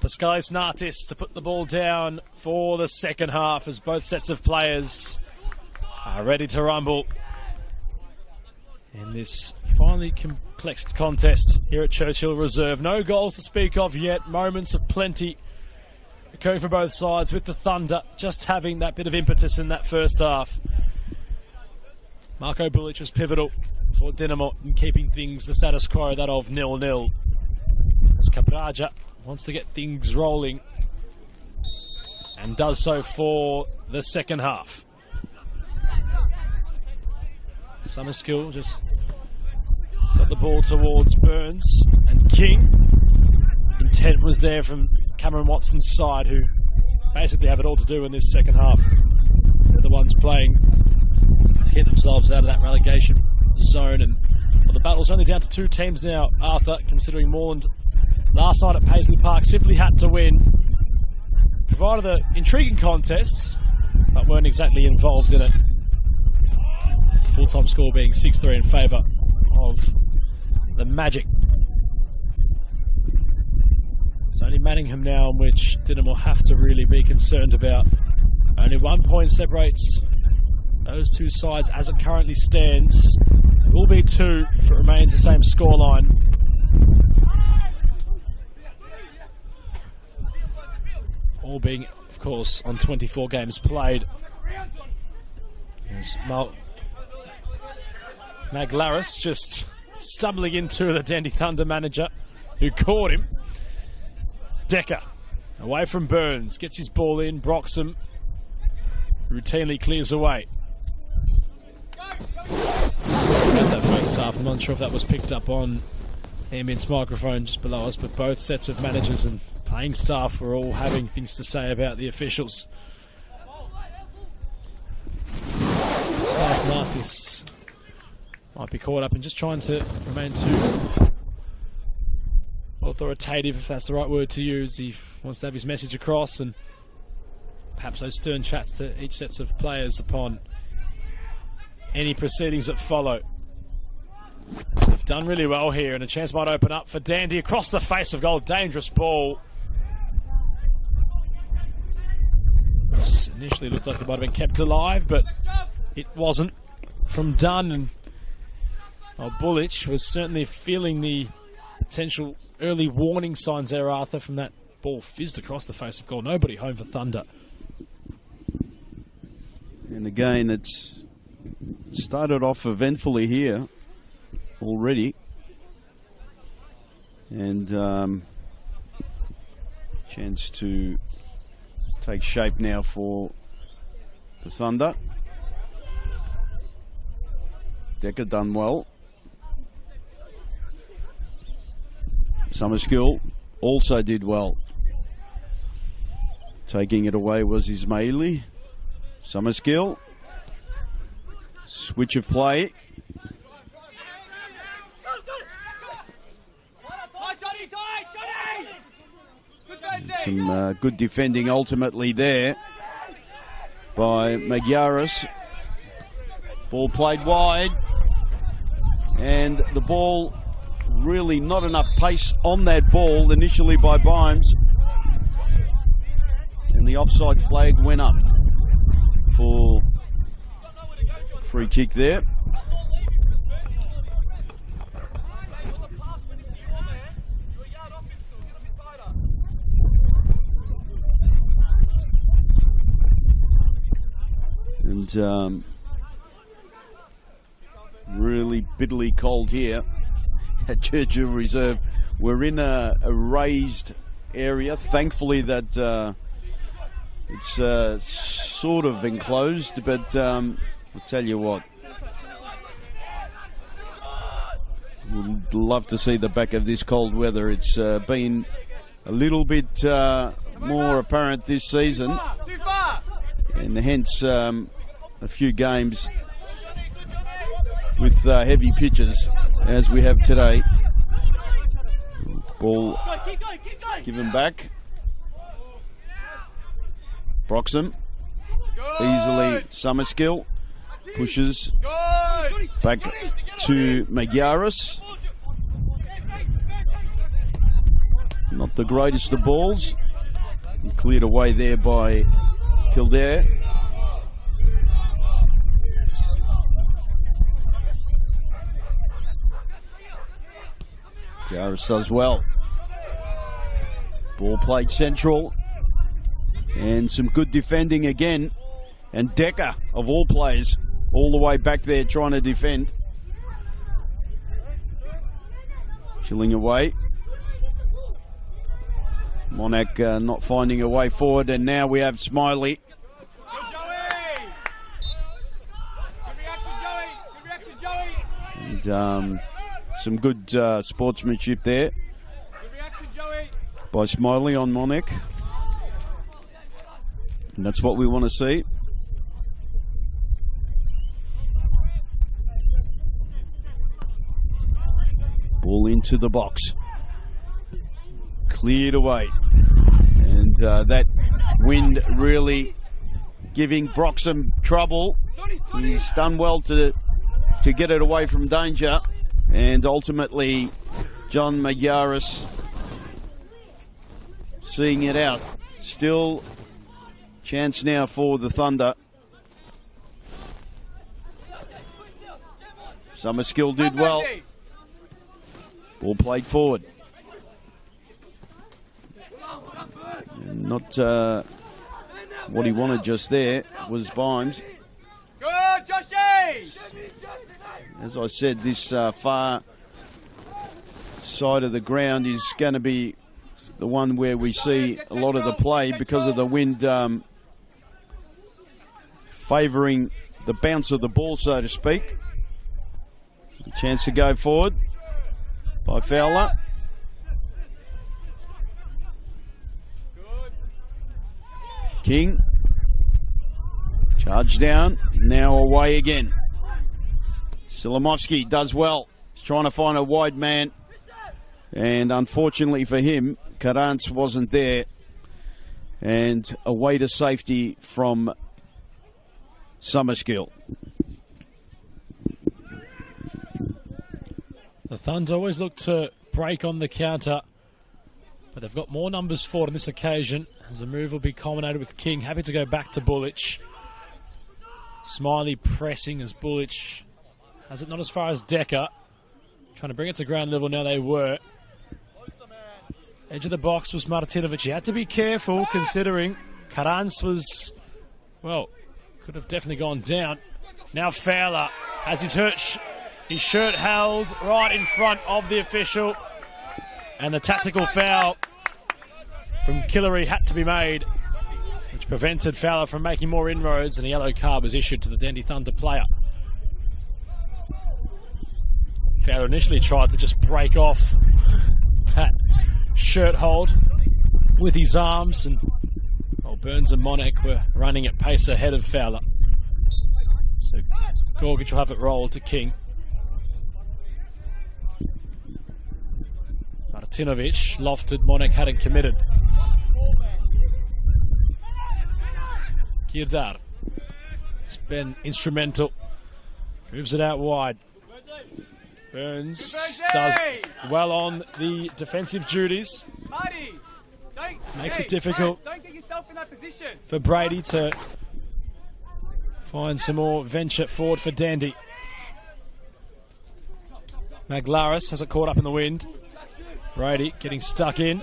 Pascalis Nartis to put the ball down for the second half as both sets of players are ready to rumble in this finely complex contest here at Churchill Reserve. No goals to speak of yet, moments of plenty occurring for both sides, with the Thunder just having that bit of impetus in that first half. Marko Bulic was pivotal for Dinamo in keeping things the status quo, that of 0-0. As Cabraja wants to get things rolling and does so for the second half. Summerskill just got the ball towards Burns and King. Intent was there from Cameron Watson's side, who basically have it all to do in this second half. They're the ones playing to get themselves out of that relegation zone. And well, the battle's only down to 2 teams now, Arthur, considering Moreland last night at Paisley Park simply had to win. Provided the intriguing contests, but weren't exactly involved in it. Full-time score being 6-3 in favour of the Magic. It's only Manningham now in which Dinamo will have to really be concerned about. Only 1 point separates those two sides as it currently stands. It will be 2 if it remains the same scoreline. All being, of course, on 24 games played. There's Maglaris just stumbling into the Dandy Thunder manager, who caught him. Decker away from Burns, gets his ball in. Broxham routinely clears away. About that first half, I'm not sure if that was picked up on Ambient's microphone just below us, but both sets of managers and playing staff were all having things to say about the officials. Nartis might be caught up in just trying to remain too authoritative, if that's the right word to use. He wants to have his message across, and perhaps those stern chats to each sets of players upon any proceedings that follow. So they've done really well here, and a chance might open up for Dandy across the face of goal. Dangerous ball. This initially looked like it might have been kept alive, but it wasn't. From Dunn, and Bulic was certainly feeling the potential early warning signs there, Arthur, from that ball fizzed across the face of goal. Nobody home for Thunder. And again, it's started off eventfully here already. And chance to take shape now for the Thunder. Decker done well. Summerskill also did well. Taking it away was Ismaili. Summerskill. Switch of play. Some good defending ultimately there by Magyaris. Ball played wide, and the ball, really not enough pace on that ball initially by Bimes, and the offside flag went up for free kick there. And really bitterly cold here at Churchill Reserve. We're in a raised area. Thankfully that it's sort of enclosed, but I'll tell you what, we'd love to see the back of this cold weather. It's been a little bit more apparent this season, and hence a few games with heavy pitches as we have today. Ball given back. Broxham easily. Summerskill pushes back to Magyaris. Not the greatest of balls. Cleared away there by Kildare. Jarvis does well. Ball played central. And some good defending again. And Decker, of all players, all the way back there trying to defend. Chilling away. Monac not finding a way forward, and now we have Smiley. And some good sportsmanship there by Smiley on Monac. And that's what we want to see. Ball into the box. Cleared away. And that wind really giving Brock some trouble. He's done well to get it away from danger. And ultimately, John Magyaris seeing it out. Still chance now for the Thunder. Summerskill did well. Ball played forward. And not what he wanted just there was Bimes. Good, Joshy! As I said, this far side of the ground is going to be the one where we see a lot of the play because of the wind favouring the bounce of the ball, so to speak. A chance to go forward by Fowler. King. Charge down. Now away again. Silimovsky does well. He's trying to find a wide man. And unfortunately for him, Karantz wasn't there. And away to safety from Summerskill. The Thunder always look to break on the counter, but they've got more numbers forward on this occasion, as the move will be culminated with King happy to go back to Bullich. Smiley pressing as Bullich has it not as far as Decker. Trying to bring it to ground level now they were. Edge of the box was Martinovic. He had to be careful considering Karantz was, well, could have definitely gone down. Now Fowler has his shirt held right in front of the official. And the tactical foul from Killary had to be made, which prevented Fowler from making more inroads, and a yellow card was issued to the Dandy Thunder player. Fowler initially tried to just break off that shirt hold with his arms, and Burns and Monac were running at pace ahead of Fowler. So Gorgic will have it rolled to King. Martinovic lofted, Monac hadn't committed. Kirzar. It's been instrumental. Moves it out wide. Burns does well on the defensive duties. Makes it difficult for Brady to find some more venture forward for Dandy. Maglaris has it caught up in the wind. Brady getting stuck in.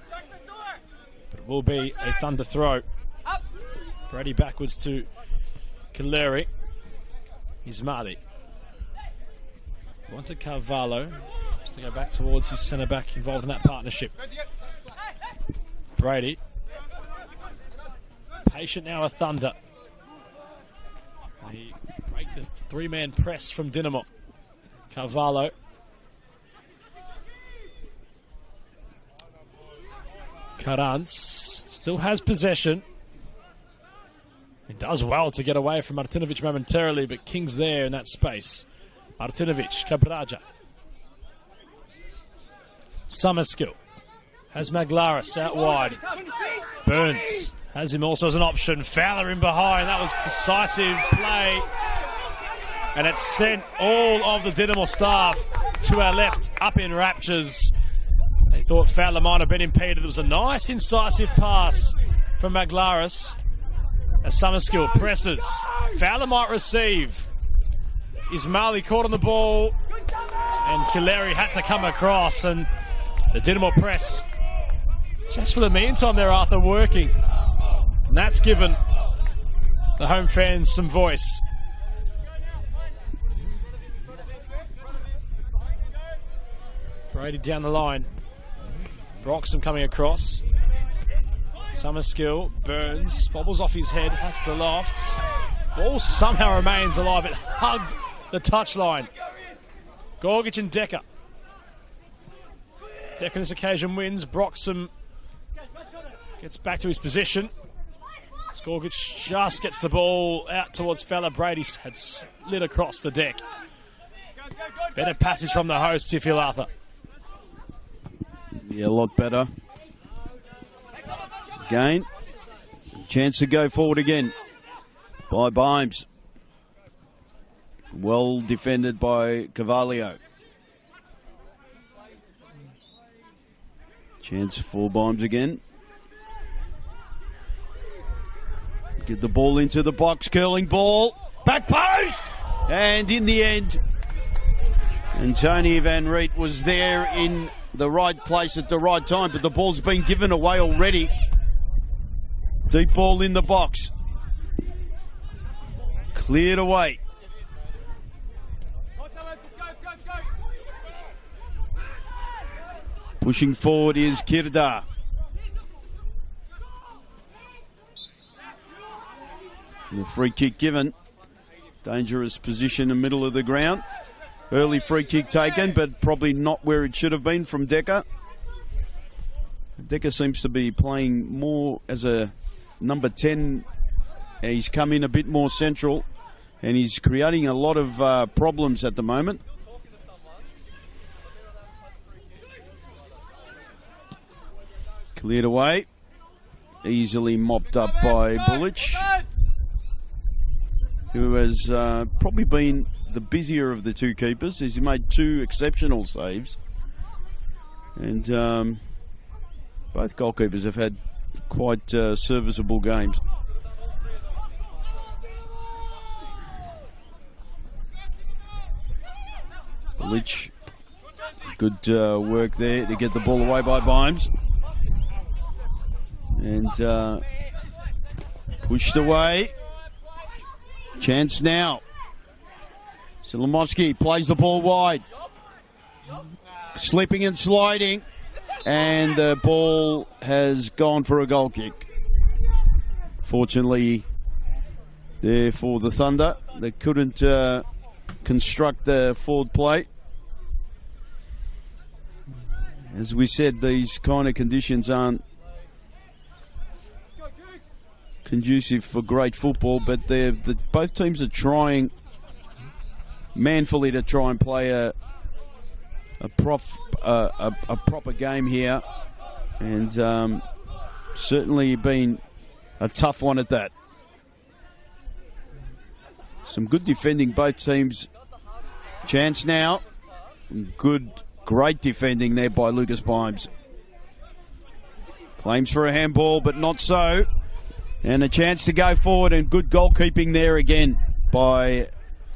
But it will be a Thunder throw. Brady backwards to Kaleri. Ismaili. Wanted Carvalho. Just to go back towards his centre back involved in that partnership. Brady. Patient now, a Thunder. They break the three-man press from Dinamo. Carvalho. Karantz still has possession. He does well to get away from Martinovic momentarily, but King's there in that space. Martinovic, Cabraja. Summerskill has Maglaris out wide. Burns has him also as an option. Fowler in behind. That was decisive play. And it sent all of the Dinamo staff to our left up in raptures They thought Fowler might have been impeded. It was a nice, incisive pass from Maglaris. As Summerskill presses. Fowler might receive. Ismaili caught on the ball. And Kileri had to come across. And the Dinamo press, just for the meantime there, Arthur, working. And that's given the home fans some voice. Brady down the line. Broxham coming across. Summerskill, Burns, bobbles off his head, has to loft. Ball somehow remains alive. It hugged the touchline. Gorgic and Decker. Decker this occasion wins. Broxham gets back to his position. Gorgic just gets the ball out towards Fowler. Brady had slid across the deck. Better passage from the host, if you Arthur. Yeah, a lot better. Again, chance to go forward again by Bimes. Well defended by Carvalho. Chance for Bimes again. Get the ball into the box, curling ball, back post! And in the end, Anthony Van Riet was there in the right place at the right time, but the ball's been given away already. Deep ball in the box. Cleared away. Pushing forward is Kirdar. The free kick given. Dangerous position in the middle of the ground. Early free kick taken, but probably not where it should have been from Decker. Decker seems to be playing more as a number 10. He's come in a bit more central, and he's creating a lot of problems at the moment. Cleared away. Easily mopped up by Bullich, who has probably been the busier of the two keepers. He's made two exceptional saves. And both goalkeepers have had quite serviceable games. Bullich, good work there to get the ball away by Bimes. And pushed away. Chance now. Solomoski plays the ball wide. Slipping and sliding. And the ball has gone for a goal kick. Fortunately, there for the Thunder. They couldn't construct the forward play. As we said, these kind of conditions aren't conducive for great football, but both teams are trying manfully to try and play a proper game here, and certainly been a tough one at that. Some good defending, both teams. Chance now. Great defending there by Lucas Bimes. Claims for a handball, but not so. And a chance to go forward, and good goalkeeping there again by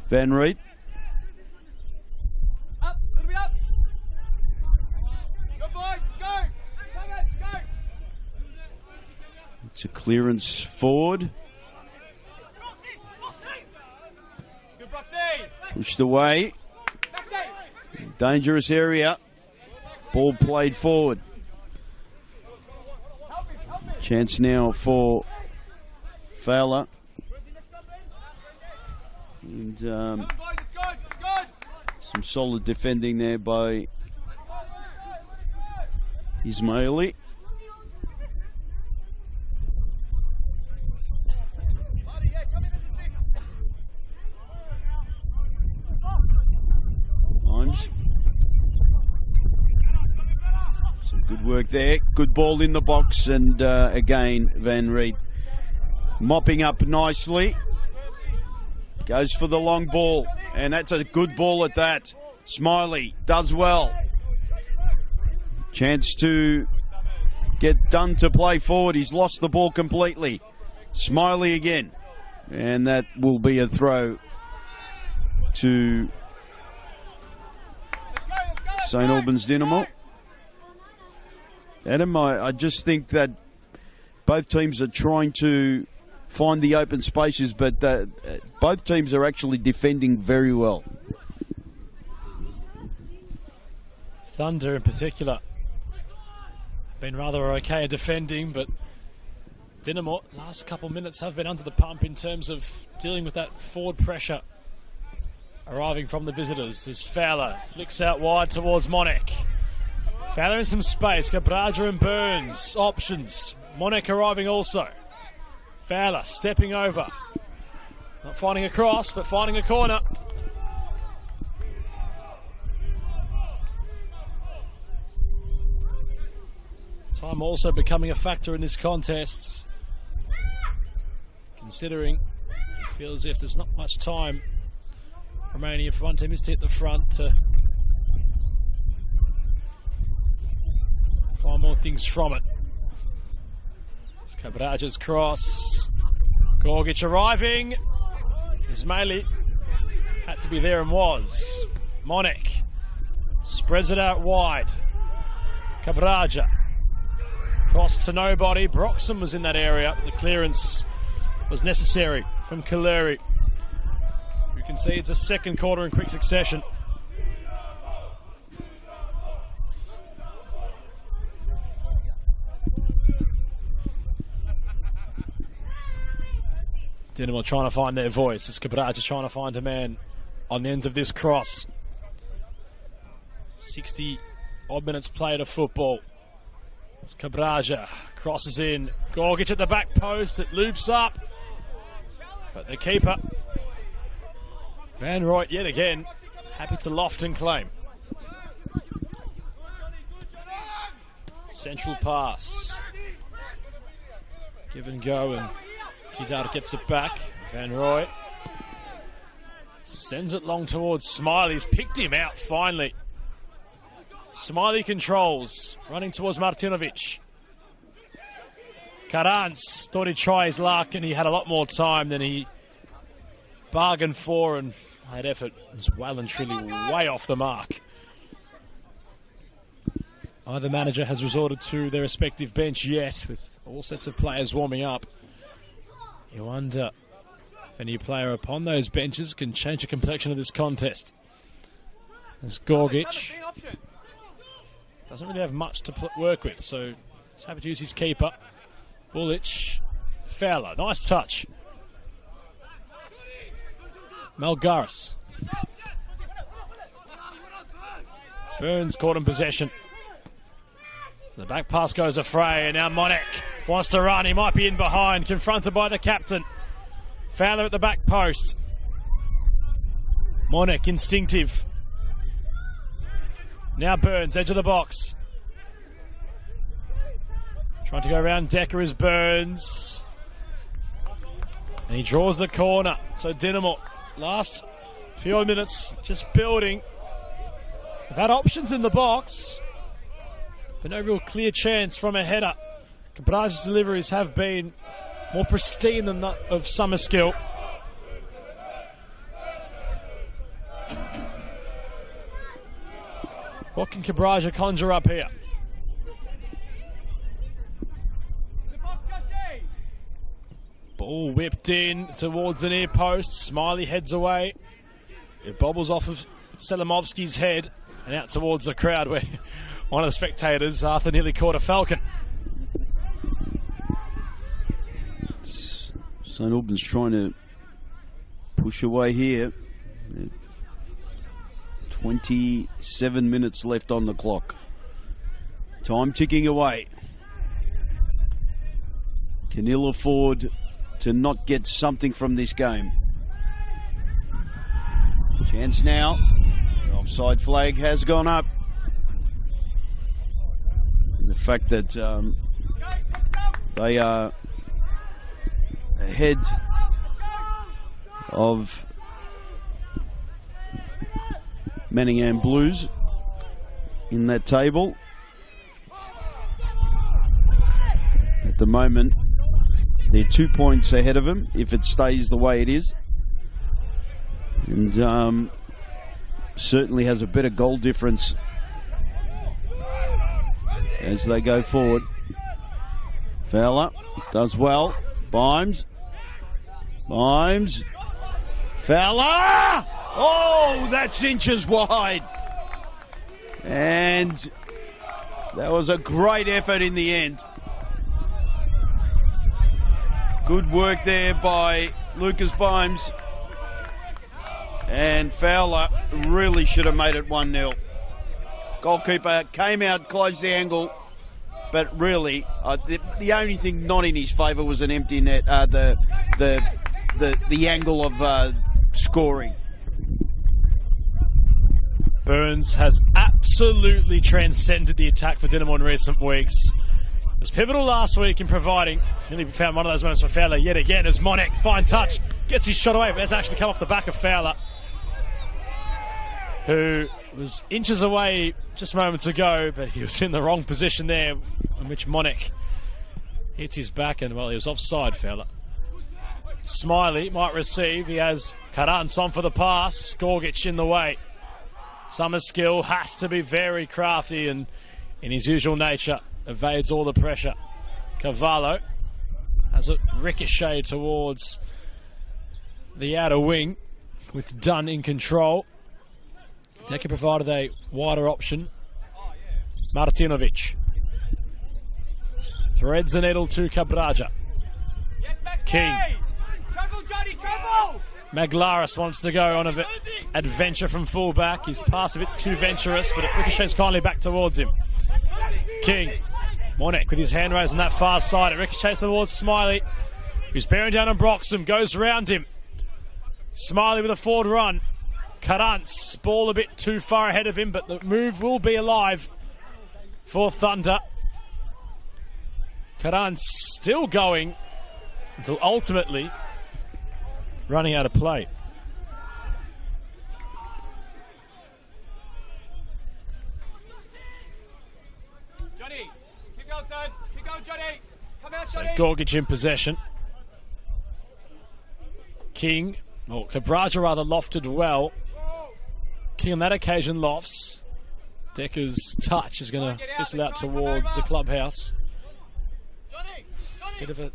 Van Riet. Up, little bit up. Good boy, let's go. Let's go. It's a clearance forward. Good Broxy. Pushed away. Dangerous area. Ball played forward. Chance now for Fowler. And some solid defending there by Ismaili. Bimes. Some good work there. Good ball in the box, and again Van Riet mopping up nicely. Goes for the long ball, and that's a good ball at that. Smiley does well. Chance to get done to play forward. He's lost the ball completely. Smiley again. And that will be a throw to St Albans Dynamo. Adam, I just think that both teams are trying to find the open spaces, but both teams are actually defending very well. Thunder in particular been rather okay at defending, but Dynamo last couple minutes have been under the pump in terms of dealing with that forward pressure arriving from the visitors. As Fowler flicks out wide towards Monek. Fowler in some space. Cabraja and Burns options. Monek arriving also. Fowler stepping over. Not finding a cross, but finding a corner. Time also becoming a factor in this contest, considering you feel as if there's not much time remaining if one team is to hit the front to find more things from it. It's Cabraja's cross. Gorgic arriving. Ismaili had to be there and was. Monek spreads it out wide. Cabraja. Cross to nobody. Broxham was in that area. The clearance was necessary from Kaleri. You can see it's a second quarter in quick succession. Dynamo trying to find their voice. As Cabraja trying to find a man on the end of this cross. 60 odd minutes played of football. As Cabraja crosses in. Gorgic at the back post. It loops up. But the keeper, Van Rooyen, yet again, happy to loft and claim. Central pass. Give and go, and Hidara gets it back. Van Rooyen sends it long towards Smiley. He's picked him out finally. Smiley controls, running towards Martinovic. Karans thought he'd try his luck, and he had a lot more time than he bargained for, and that effort was well and truly way off the mark. Either manager has resorted to their respective bench yet, with all sets of players warming up. You wonder if any player upon those benches can change the complexion of this contest. There's Gorgic. Doesn't really have much to work with, so he's happy to use his keeper. Bullich. Fowler. Nice touch. Malgaris. Burns caught in possession. The back pass goes afray, and now Monek wants to run. He might be in behind, confronted by the captain. Fowler at the back post. Monek instinctive. Now Burns, edge of the box. Trying to go around Decker is Burns. And he draws the corner. So Dynamo, last few minutes, just building. They've had options in the box, but no real clear chance from a header. Cabraja's deliveries have been more pristine than that of Summerskill. What can Cabraja conjure up here? Ball whipped in towards the near post. Smiley heads away. It bobbles off of Selimovsky's head and out towards the crowd, where one of the spectators, Arthur, nearly caught a falcon. St Albans trying to push away here. 27 minutes left on the clock. Time ticking away. Can ill afford to not get something from this game. Chance now. The offside flag has gone up. The fact that they are ahead of Manningham Blues in that table the moment, they're 2 points ahead of him if it stays the way it is. And certainly has a better goal difference as they go forward. Fowler does well. Bimes. Fowler! Oh, that's inches wide. And that was a great effort in the end. Good work there by Lucas Bimes. And Fowler really should have made it 1-0. Goalkeeper came out, closed the angle, but really, the only thing not in his favour was an empty net. The angle of scoring. Burns has absolutely transcended the attack for Dandenong in recent weeks. It was pivotal last week in providing. Nearly found one of those moments for Fowler yet again as Monek, fine touch, gets his shot away, but it's actually come off the back of Fowler, who was inches away just moments ago, but he was in the wrong position there, in which Monek hits his back, and well, he was offside, Fowler. Smiley might receive. He has Karans on for the pass. Gorgic in the way. Summerskill has to be very crafty and, in his usual nature, evades all the pressure. Cavallo has it ricochet towards the outer wing with Dunn in control. Decker provided a wider option. Martinovic threads the needle to Cabraja. King. Maglaris wants to go on an adventure from fullback. His pass a bit too venturous, but it ricochets kindly back towards him. King. Monek with his hand raised on that far side. It ricochets towards Smiley, who's bearing down on Broxham. Goes round him. Smiley with a forward run. Karants, ball a bit too far ahead of him, but the move will be alive for Thunder. Karants still going until ultimately running out of play. Johnny, keep going, son. Keep going, Johnny. Come out, So Johnny. Gorgic in possession. King, or Cabraja rather, lofted well. King on that occasion lofts. Decker's touch is going to fizzle out towards the clubhouse. Bit of a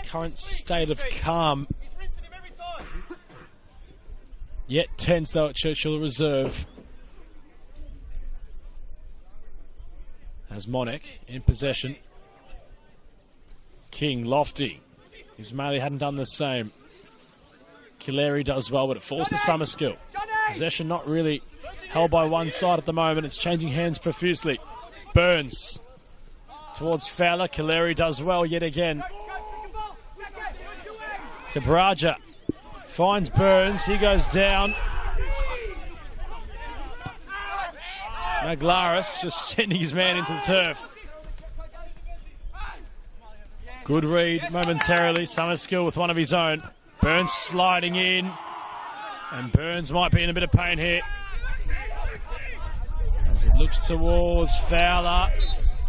current state of calm, yet tense though at Churchill Reserve. As Monek in possession. King lofty. Ismaili hadn't done the same. Kileri does well, but it falls to Summerskill. Possession not really held by one side at the moment. It's changing hands profusely. Burns towards Fowler. Kileri does well yet again. Cabraja finds Burns. He goes down. Maglaris just sending his man into the turf. Good read momentarily. Summerskill with one of his own. Burns sliding in. And Burns might be in a bit of pain here as he looks towards Fowler.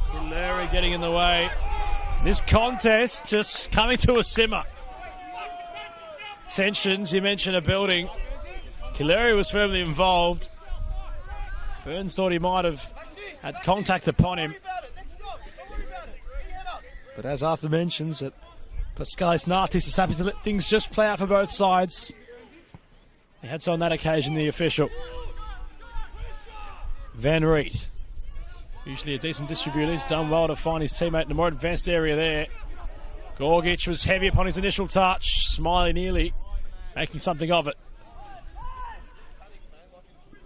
Kileri getting in the way. This contest just coming to a simmer. Tensions, you mentioned a building. Kileri was firmly involved. Burns thought he might have had contact upon him. But as Arthur mentions, that Pascalis Nartis is happy to let things just play out for both sides. He had so on that occasion, the official. Van Riet, usually a decent distributor. He's done well to find his teammate in a more advanced area there. Gorgic was heavy upon his initial touch. Smiley nearly making something of it.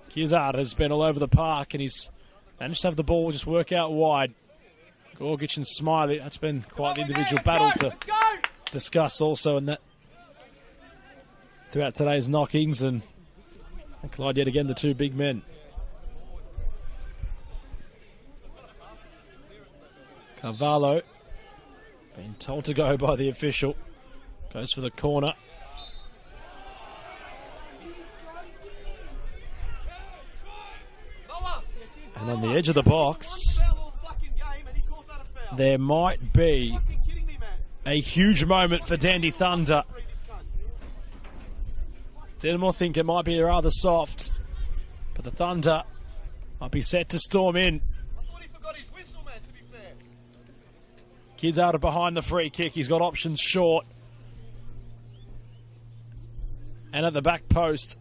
Kizard has been all over the park and he's managed to have the ball just work out wide. Gorgic and Smiley, that's been quite the individual battle to discuss also in that throughout today's knockings, and collide yet again the two big men. Carvalho being told to go by the official. Goes for the corner. And on the edge of the box, there might be A huge moment for Dandy Thunder. Dandenong think it might be rather soft, but the Thunder might be set to storm in. Kids out of behind the free kick. He's got options short. And at the back post,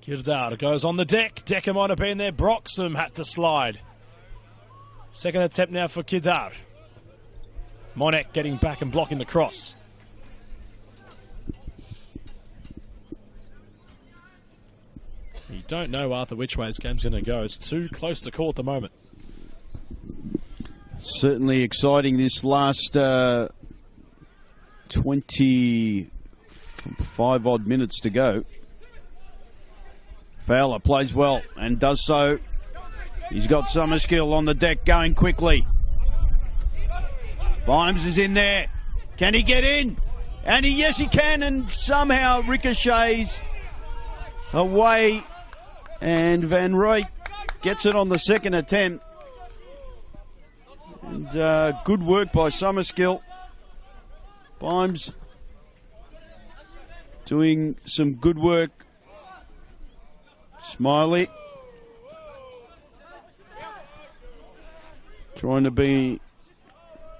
Kildare goes on the deck. Decker might have been there. Broxham had to slide. Second attempt now for Kildare. Monek getting back and blocking the cross. You don't know, Arthur, which way this game's going to go. It's too close to call at the moment. Certainly exciting this last 25 odd minutes to go. Fowler plays well and does so. He's got Summerskill on the deck going quickly. Vimes is in there. Can he get in? And yes, he can, and somehow ricochets away. And Van Rooij gets it on the second attempt. And good work by Summerskill. Vimes doing some good work. Smiley trying to be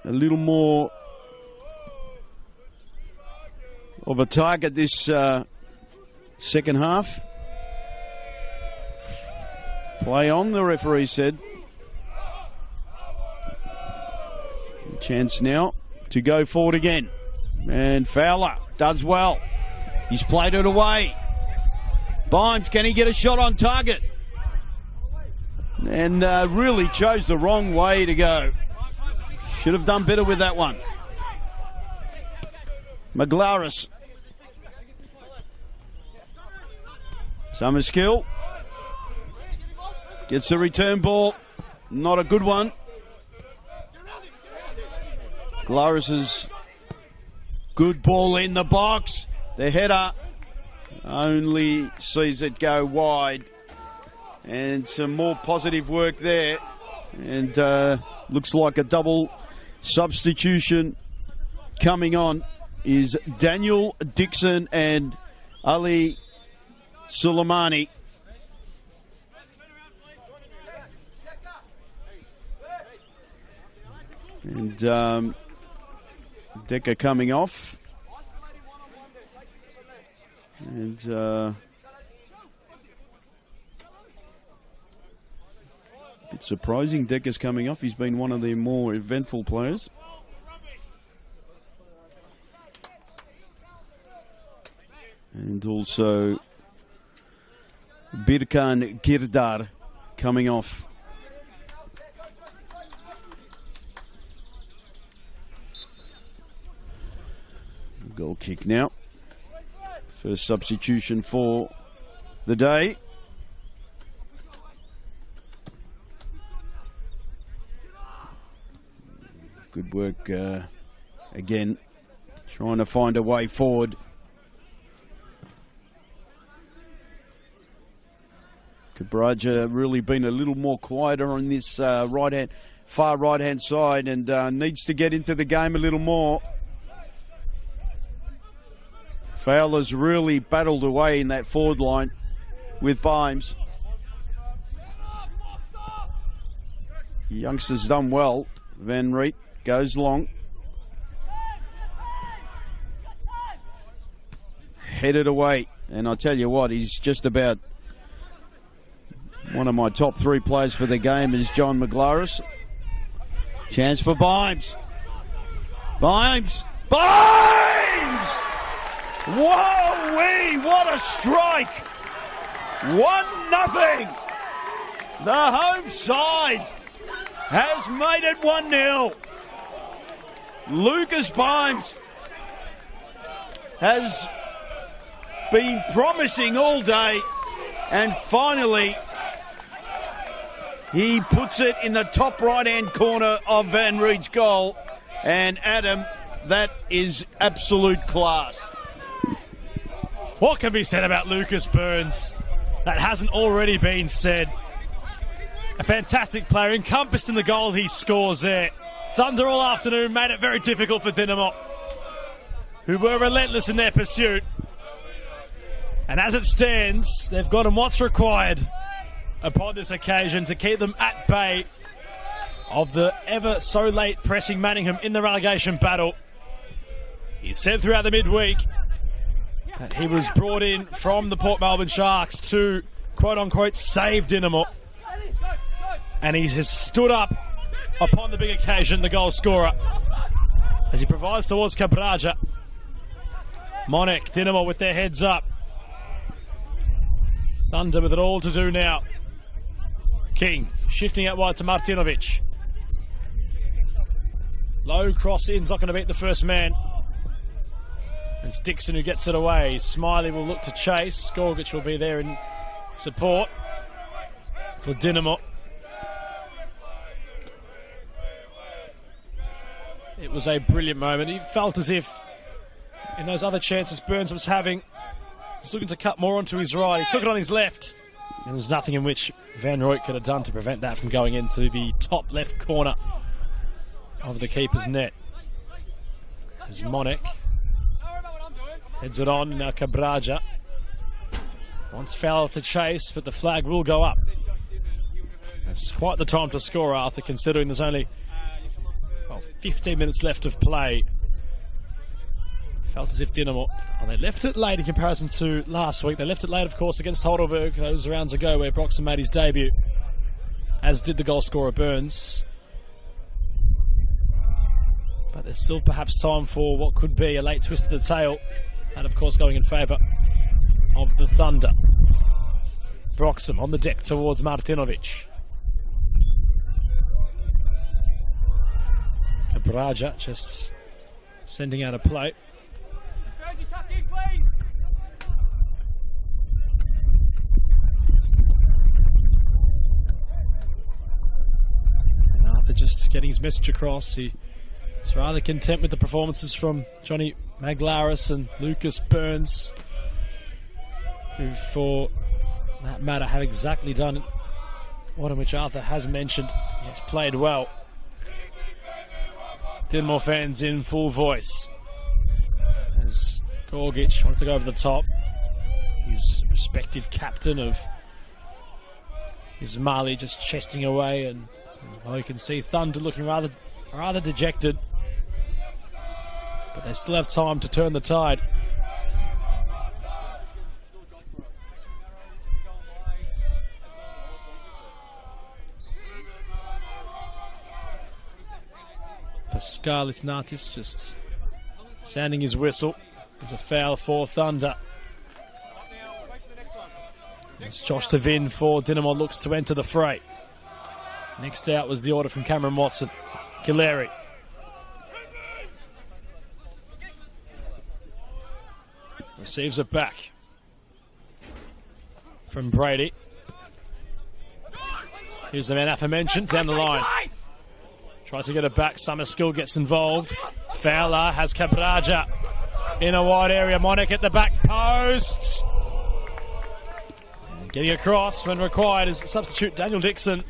a little more of a target this second half. Play on, the referee said. Chance now to go forward again. And Fowler does well. He's played it away. Bimes, can he get a shot on target? And really chose the wrong way to go. Should have done better with that one. Maglaris. Summerskill gets the return ball. Not a good one. Glaris's good ball in the box. The header only sees it go wide. And some more positive work there. And looks like a double substitution coming on is Daniel Dixon and Ali Suleimani. And Decker coming off. And bit surprising Decker's coming off. He's been one of the more eventful players. And also Birkan Kirdar coming off. Goal kick now. First substitution for the day. Good work again, trying to find a way forward. Cabraja really been a little more quieter on this far right hand side, and needs to get into the game a little more. Fowler's really battled away in that forward line with Bimes. Youngster's done well. Van Rooij goes long. Headed away. And I tell you what, he's just about one of my top three players for the game is John Maglaris. Chance for Bimes. Bimes! Bimes! Whoa-wee! What a strike! 1-0! The home side has made it 1-0. Lucas Bimes has been promising all day, and finally he puts it in the top right-hand corner of Van Rooij's goal. And Adam, that is absolute class. What can be said about Lucas Burns that hasn't already been said? A fantastic player, encompassed in the goal he scores there. Thunder all afternoon made it very difficult for Dinamo, who were relentless in their pursuit. And as it stands, they've gotten what's required upon this occasion to keep them at bay of the ever so late pressing Manningham in the relegation battle. He said throughout the midweek that he was brought in from the Port Melbourne Sharks to quote-unquote save Dinamo. And he has stood up upon the big occasion, the goal scorer, as he provides towards Cabraja. Monek, Dinamo with their heads up. Thunder with it all to do now. King shifting out wide to Martinovic. Low cross in's not going to beat the first man. And it's Dixon who gets it away. Smiley will look to chase. Gorgic will be there in support for Dinamo. It was a brilliant moment. He felt as if in those other chances Burns was having, he's looking to cut more onto his right. He took it on his left. And there was nothing in which Van Rooij could have done to prevent that from going into the top left corner of the keeper's net. As Monek heads it on, now Cabraja wants Fowler to chase, but the flag will go up. It's quite the time to score, Arthur, considering there's only 15 minutes left of play. Felt as if Dinamo, they left it late in comparison to last week. They left it late, of course, against Heidelberg those rounds ago where Broxham made his debut, as did the goal scorer Burns. But there's still perhaps time for what could be a late twist of the tail, and of course going in favour of the Thunder. Broxham on the deck towards Martinovic. Cabraja just sending out a play. And Arthur just getting his message across. He's rather content with the performances from Johnny Maglaris and Lucas Burns, who for that matter have exactly done what in which Arthur has mentioned. It's played well. Dinamo fans in full voice as Gorgic wants to go over the top. His respective captain of Ismaili just chesting away, and well, you can see Thunder looking rather dejected, but they still have time to turn the tide. Pascalis Natis just sounding his whistle. There's a foul for Thunder. As Josh Devin for Dinamo looks to enter the fray. Next out was the order from Cameron Watson. Kileri. Receives it back from Brady. Here's the man aforementioned down the line. Tries to get it back. Summerskill gets involved. Fowler has Cabraja in a wide area. Monek at the back post. And getting across when required is substitute Daniel Dixon.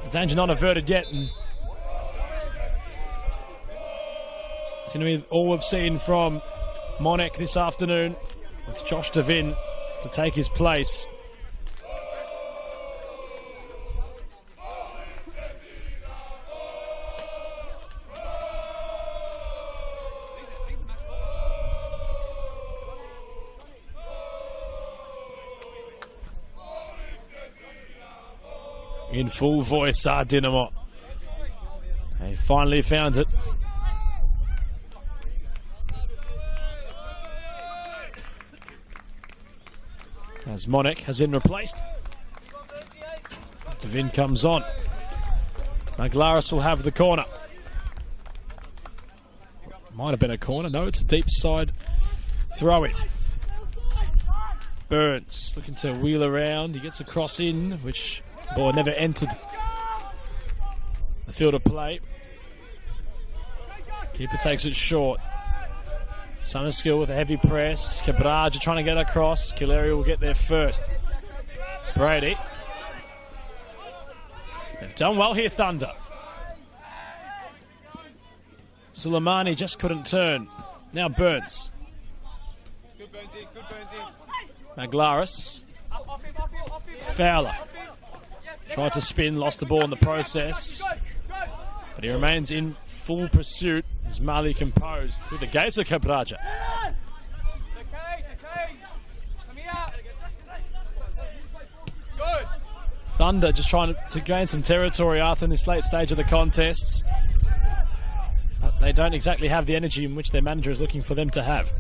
The danger not averted yet. And it's going to be all we've seen from Monek this afternoon, with Josh Devin to take his place. In full voice are Dinamo. They finally found it. As Monek has been replaced. Devin comes on. Maglaris will have the corner. Might have been a corner. No, it's a deep side throw in. Burns looking to wheel around. He gets a cross in, which ball never entered the field of play. Keeper takes it short. Summerskill with a heavy press. Cabraja trying to get across. Kileri will get there first. Brady. They've done well here, Thunder. Soleimani just couldn't turn. Now Burns. Good Burnsy, good Burnsy. Maglaris. Off him. Fowler. Tried to spin, lost the ball in the process. But he remains in full pursuit. Is Mali composed through the gates of Cabraja. Okay. Come here. Good. Thunder just trying to gain some territory, Arthur, in this late stage of the contests. But they don't exactly have the energy in which their manager is looking for them to have.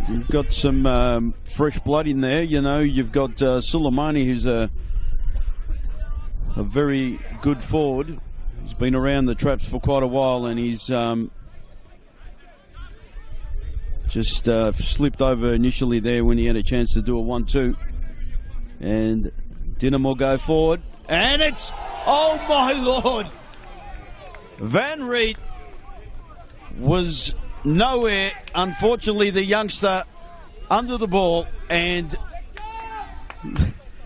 You've got some fresh blood in there. You know, you've got Soleimani, who's a very good forward. He's been around the traps for quite a while, and he's just slipped over initially there when he had a chance to do a 1-2. And Dinamo go forward, and it's, oh my Lord, Van Reet was nowhere. Unfortunately, the youngster under the ball, and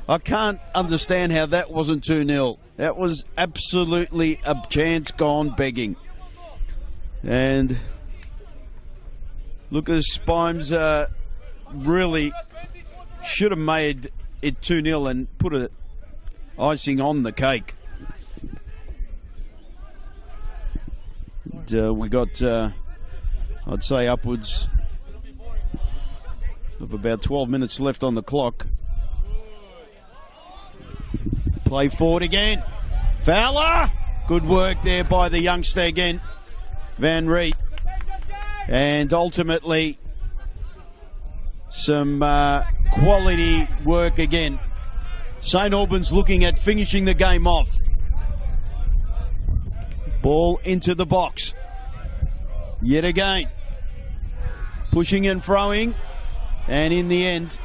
I can't understand how that wasn't 2-0. That was absolutely a chance gone begging. And Lucas Spimes really should have made it 2-0 and put it icing on the cake. And, we got, I'd say, upwards of about 12 minutes left on the clock. Play forward again. Fowler! Good work there by the youngster again, Van Reet. And ultimately, some quality work again. St Albans looking at finishing the game off. Ball into the box. Yet again. Pushing and throwing. And in the end,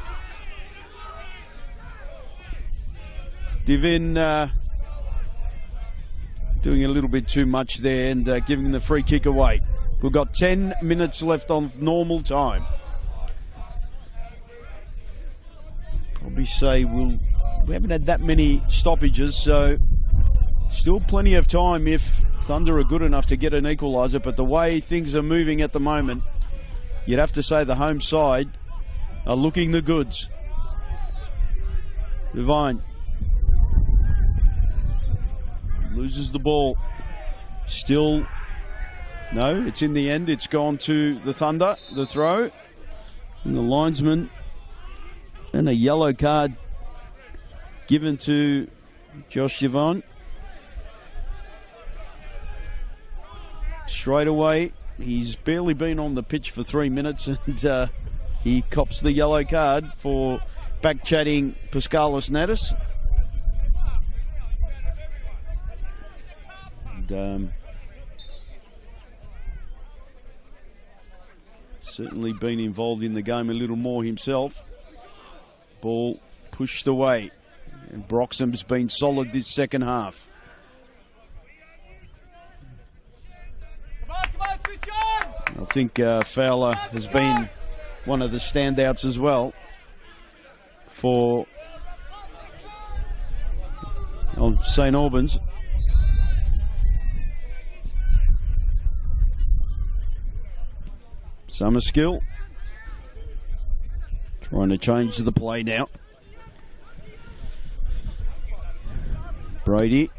Divin doing a little bit too much there and giving the free kick away. We've got 10 minutes left on normal time. Probably say we haven't had that many stoppages, so still plenty of time if Thunder are good enough to get an equaliser. But the way things are moving at the moment, you'd have to say the home side are looking the goods. Divine loses the ball. Still, no, it's in the end. It's gone to the Thunder, the throw. And the linesman. And a yellow card given to Josh Yvonne. Straight away, he's barely been on the pitch for 3 minutes, and he cops the yellow card for back-chatting Pascalis Natis. And certainly been involved in the game a little more himself. Ball pushed away, and Broxham's been solid this second half. Come on, switch on! I think Fowler has been one of the standouts as well for St Albans. Summerskill trying to change the play now. Brady,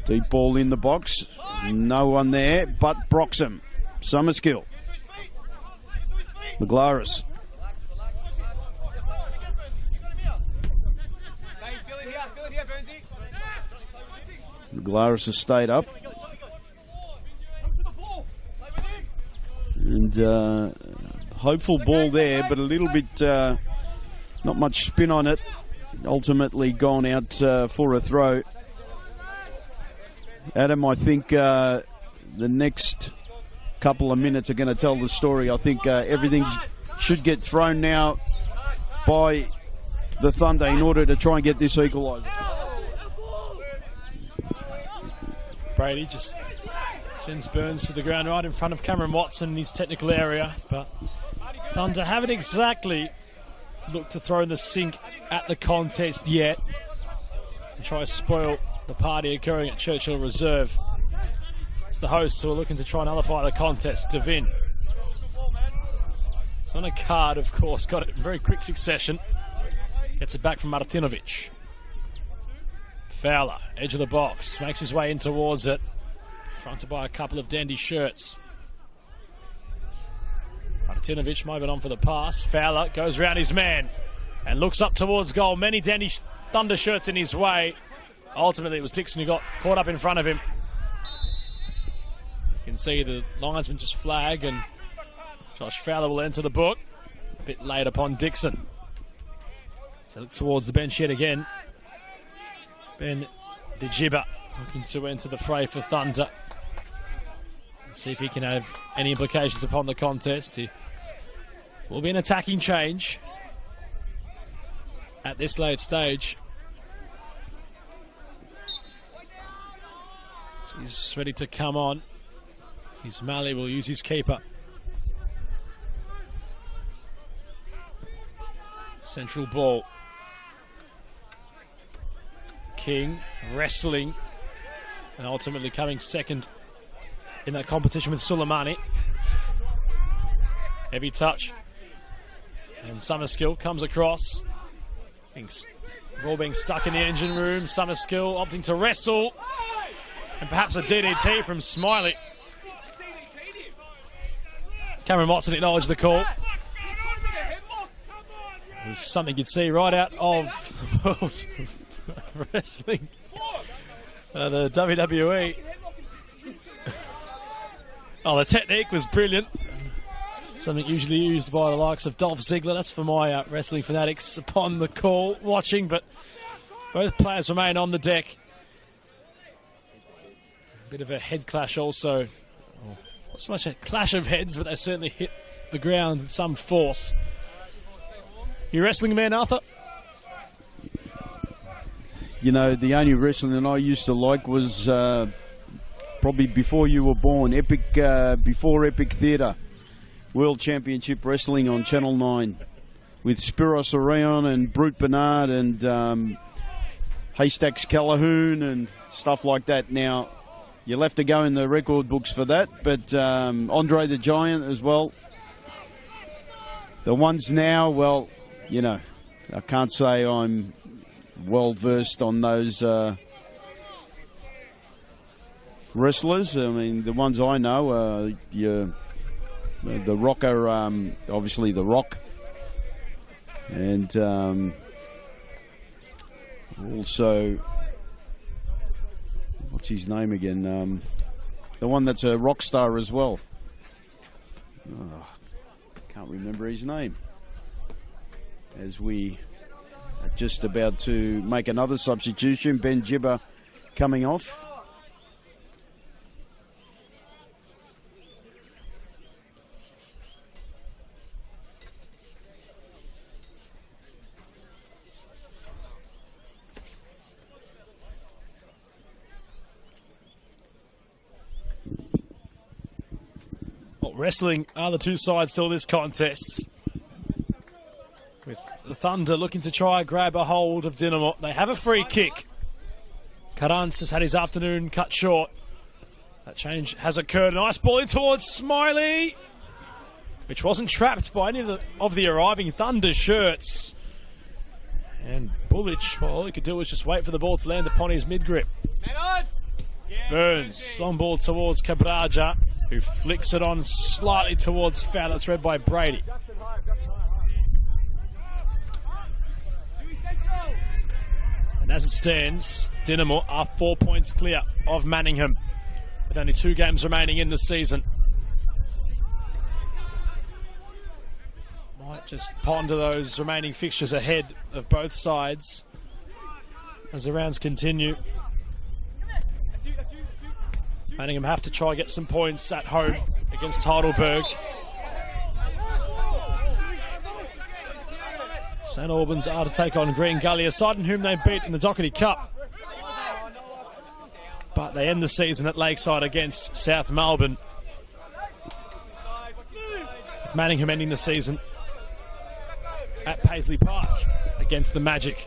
deep ball in the box. No one there but Broxham. Summerskill. Maglaris. Feel it here, Burnsy. Maglaris has stayed up. And hopeful ball there, but a little bit, not much spin on it. Ultimately gone out for a throw. Adam, I think the next couple of minutes are going to tell the story. I think everything should get thrown now by the Thunder in order to try and get this equaliser. Brady just sends Burns to the ground right in front of Cameron Watson in his technical area, but Thunder haven't exactly looked to throw in the sink at the contest yet and try to spoil the party occurring at Churchill Reserve. It's the hosts who are looking to try and nullify the contest. Devin. It's on a card, of course. Got it in very quick succession. Gets it back from Martinovic. Fowler, edge of the box. Makes his way in towards it. Fronted by a couple of dandy shirts. Martinovic might have been on for the pass. Fowler goes round his man and looks up towards goal. Many dandy Thunder shirts in his way. Ultimately, it was Dixon who got caught up in front of him. You can see the linesman just flag, and Josh Fowler will enter the book. A bit late upon Dixon. So look towards the bench yet again. Ben DeGibber looking to enter the fray for Thunder. Let's see if he can have any implications upon the contest. He will be an attacking change at this late stage. So he's ready to come on. Ismaili will use his keeper. Central ball. King wrestling and ultimately coming second in that competition with Suleimani. Heavy touch. And Summerskill comes across. Ball being stuck in the engine room. Summerskill opting to wrestle. And perhaps a DDT from Smiley. Cameron Watson acknowledged the call. It was something you'd see right out of world wrestling. The WWE. Oh, the technique was brilliant. Something usually used by the likes of Dolph Ziggler. That's for my wrestling fanatics upon the call watching, but both players remain on the deck. A bit of a head clash also. Not so much a clash of heads, but they certainly hit the ground with some force. You wrestling man, Arthur? You know, the only wrestling that I used to like was probably before you were born, before Epic Theatre. World Championship Wrestling on Channel 9 with Spiros Orion and Brute Bernard and Haystacks Calhoun and stuff like that. Now, you'll have to go in the record books for that, but Andre the Giant as well. The ones now, well, you know, I can't say I'm well versed on those wrestlers. I mean, the ones I know are the Rocker, obviously the Rock, and also, what's his name again? The one that's a rock star as well. Oh, can't remember his name. As we are just about to make another substitution, Ben Gibber coming off. Wrestling are the two sides still this contest. With the Thunder looking to try and grab a hold of Dinamo. They have a free kick. Karans has had his afternoon cut short. That change has occurred. Nice ball in towards Smiley, which wasn't trapped by any of the arriving Thunder shirts. And Bullich, well, all he could do was just wait for the ball to land upon his mid-grip. Burns, long ball towards Cabraja, who flicks it on slightly towards Fowler. It's read by Brady. And as it stands, Dinamo are 4 points clear of Manningham, with only 2 games remaining in the season. Might just ponder those remaining fixtures ahead of both sides as the rounds continue. Manningham have to try and get some points at home against Heidelberg. St Albans are to take on Green Gully, a side in whom they beat in the Doherty Cup. But they end the season at Lakeside against South Melbourne. With Manningham ending the season at Paisley Park against the Magic.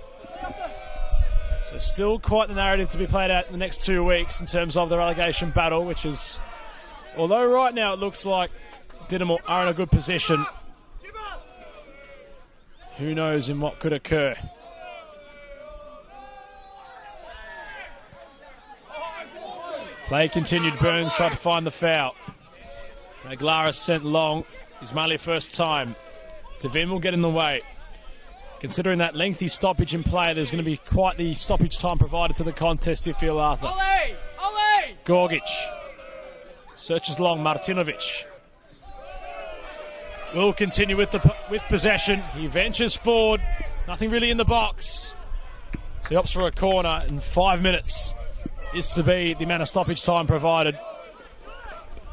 So So still quite the narrative to be played out in the next 2 weeks in terms of the relegation battle, which is, although right now it looks like Dandenong are in a good position, who knows in what could occur. Play continued. Burns tried to find the foul. Maglaris sent long. His mainly first time. Devin will get in the way. Considering that lengthy stoppage in play, there's going to be quite the stoppage time provided to the contest, if you feel, Arthur. Ole! Ole! Gorgic searches long. Martinovic will continue with possession. He ventures forward. Nothing really in the box. So he opts for a corner in 5 minutes. Is to be the amount of stoppage time provided.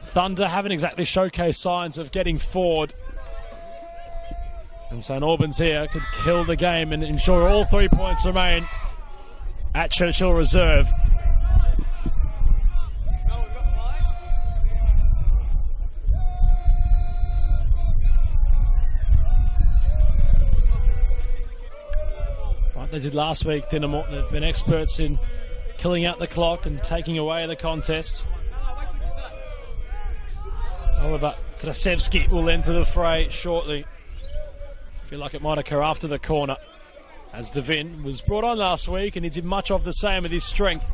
Thunder haven't exactly showcased signs of getting forward. And St Albans here could kill the game and ensure all 3 points remain at Churchill Reserve. Like they did last week, Dandenong, they've been experts in killing out the clock and taking away the contest. However, Krasevski will enter the fray shortly. Feel like it might occur after the corner, as Devin was brought on last week and he did much of the same with his strength.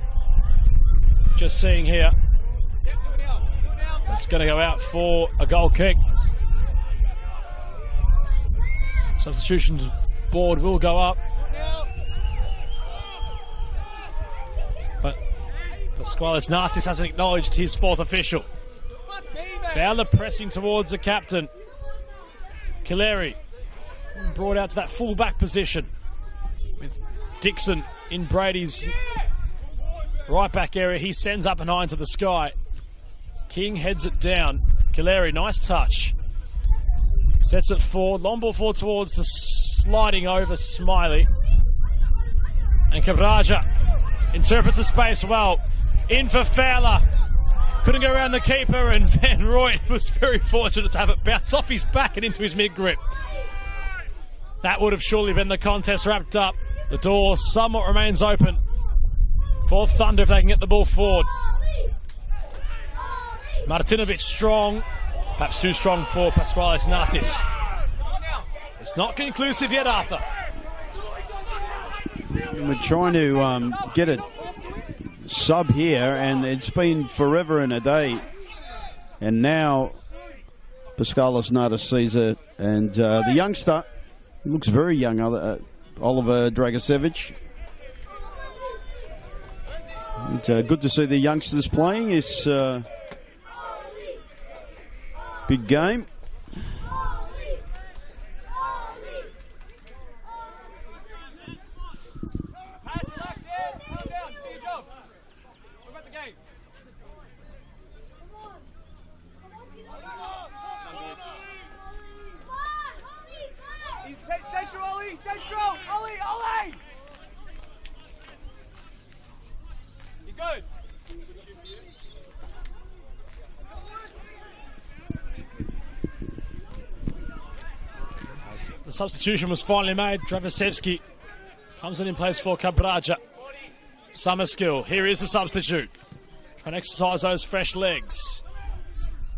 Just seeing here, it's going to go out for a goal kick. Substitutions board will go up, but Pasqualis Nartis hasn't acknowledged his fourth official. Fowler pressing towards the captain. Kileri brought out to that full-back position with Dixon in Brady's right-back area. He sends up and high into the sky. King heads it down. Kileri, nice touch. Sets it forward. Long ball forward towards the sliding over Smiley. And Cabraja interprets the space well. In for Fowler. Couldn't go around the keeper, and Van Rooyen was very fortunate to have it bounce off his back and into his mid-grip. That would have surely been the contest wrapped up. The door somewhat remains open for Thunder if they can get the ball forward. Martinovic strong, perhaps too strong for Pasqualis Nartis. It's not conclusive yet, Arthur. We're trying to get a sub here, and it's been forever and a day. And now Pasqualis Nartis sees it, and the youngster looks very young, Oliver Dragicevic. Good to see the youngsters playing this big game. Central! Ollie! Ollie! You good? The substitution was finally made. Dravisevski comes in place for Cabraja. Summerskill, here is the substitute. Trying to exercise those fresh legs.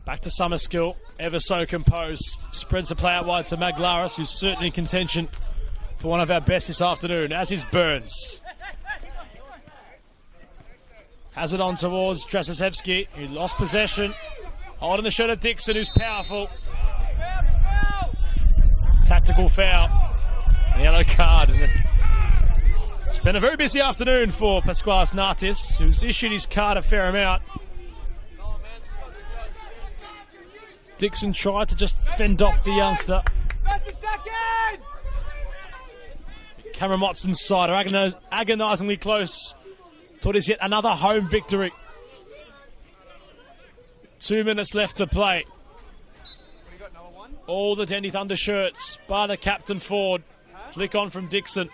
Back to Summerskill, ever so composed. Spreads the play out wide to Maglaris, who's certainly in contention for one of our best this afternoon, as is Burns. Has it on towards Drasicevski, who lost possession. Holding the shirt of Dixon, who's powerful. Tactical foul. A yellow card. It's been a very busy afternoon for Pasqualis Nartis, who's issued his card a fair amount. Dixon tried to just fend off the youngster. Cameron Watson's side are agonisingly close to what is yet another home victory. 2 minutes left to play. All the Dendy Thunder shirts, bar the captain forward. Flick on from Dixon.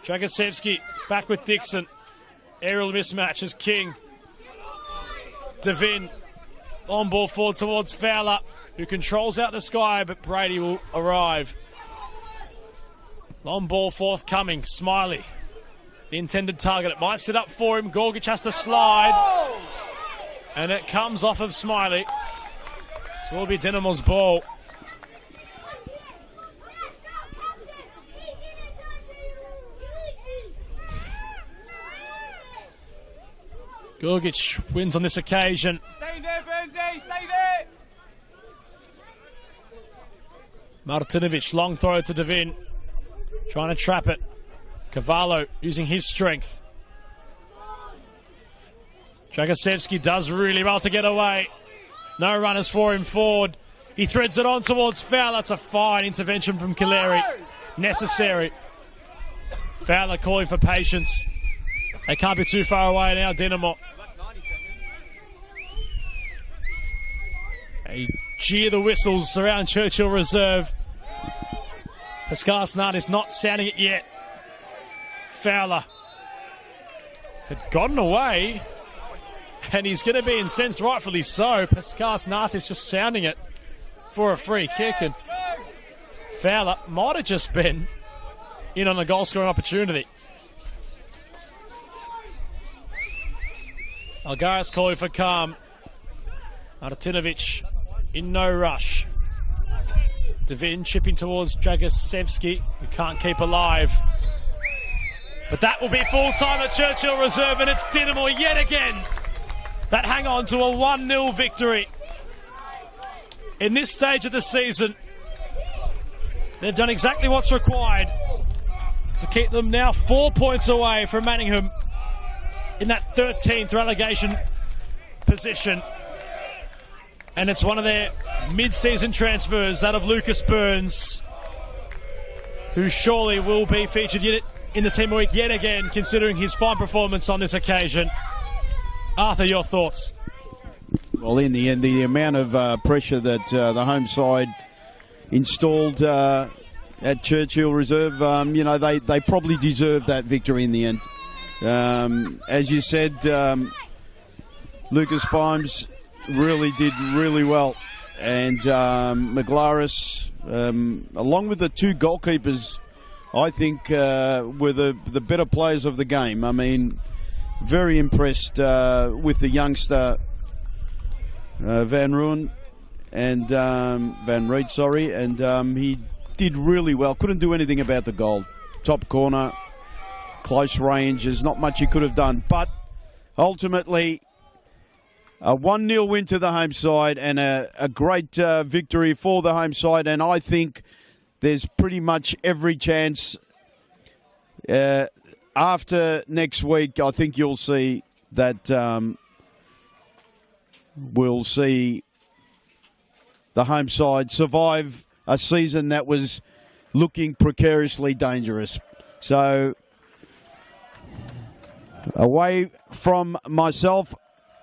Dragisevski back with Dixon. Aerial mismatch as King. Devin on ball forward towards Fowler, who controls out the sky, but Brady will arrive. Long ball forthcoming. Smiley, the intended target. It might sit up for him. Gorgic has to slide. And it comes off of Smiley. So it will be Dinamo's ball. Gorgic wins on this occasion. Stay there, Burnsy, stay there. Martinovic, long throw to Devin. Trying to trap it. Cavallo using his strength. Dragosevsky does really well to get away. No runners for him forward. He threads it on towards Fowler. That's a fine intervention from Kaleri. Necessary. Fowler calling for patience. They can't be too far away now, Dinamo. They jeer the whistles around Churchill Reserve. Pascal is not sounding it yet. Fowler had gotten away, and he's going to be incensed, rightfully so. Pascal is just sounding it for a free kick, and Fowler might have just been in on a goal-scoring opportunity. Algaris calling for calm. Martinovic in no rush. Devin chipping towards Dragosevsky, who can't keep alive. But that will be full-time at Churchill Reserve, and it's Dinamo yet again that hang on to a 1-0 victory. In this stage of the season, they've done exactly what's required to keep them now 4 points away from Manningham in that 13th relegation position. And it's one of their mid-season transfers, that of Lucas Burns, who surely will be featured in the team of the week yet again, considering his fine performance on this occasion. Arthur, your thoughts? Well, in the end, the amount of pressure that the home side installed at Churchill Reserve, they probably deserve that victory in the end. As you said, Lucas Bimes really did really well, and Maglaris, along with the two goalkeepers, I think were the better players of the game. I mean, very impressed with the youngster Van Rooyen and Van Reed, sorry, and he did really well. Couldn't do anything about the goal. Top corner, close range. There's not much he could have done, but ultimately a 1-0 win to the home side and a great victory for the home side. And I think there's pretty much every chance after next week, I think you'll see that we'll see the home side survive a season that was looking precariously dangerous. So, away from myself,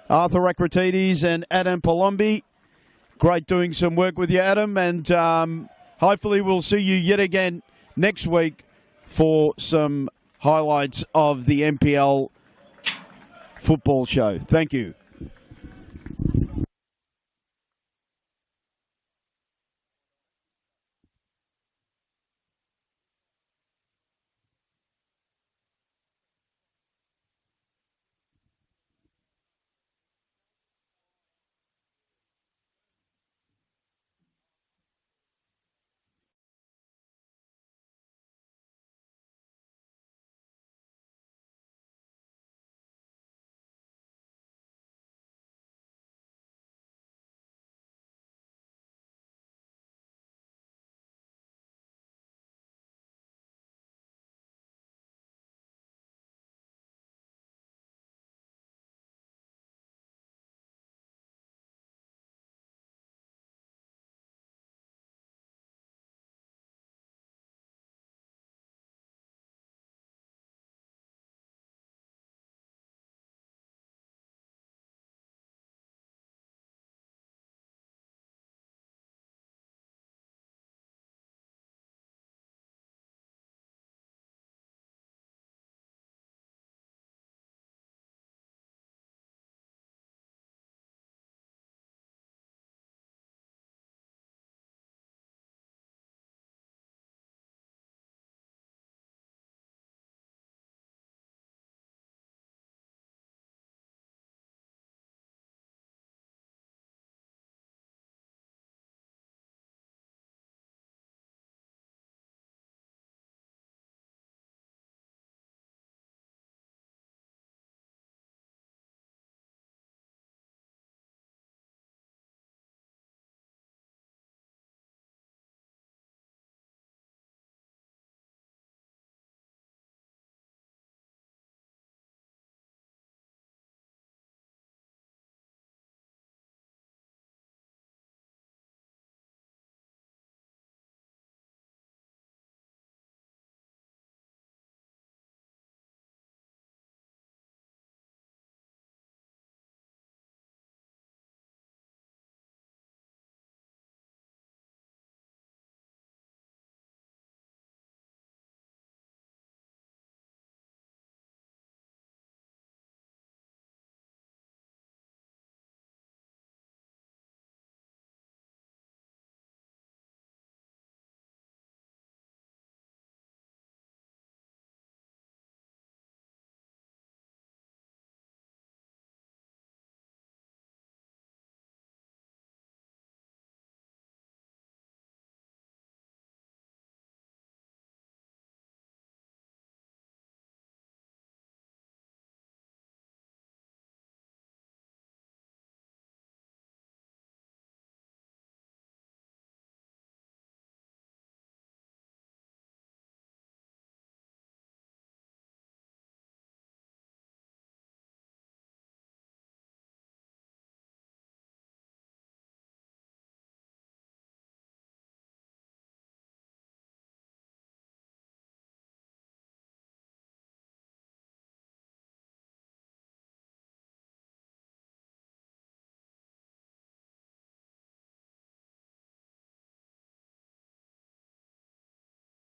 Arthur Akratides and Adam Palombi, great doing some work with you, Adam, and hopefully we'll see you yet again next week for some highlights of the NPL football show. Thank you.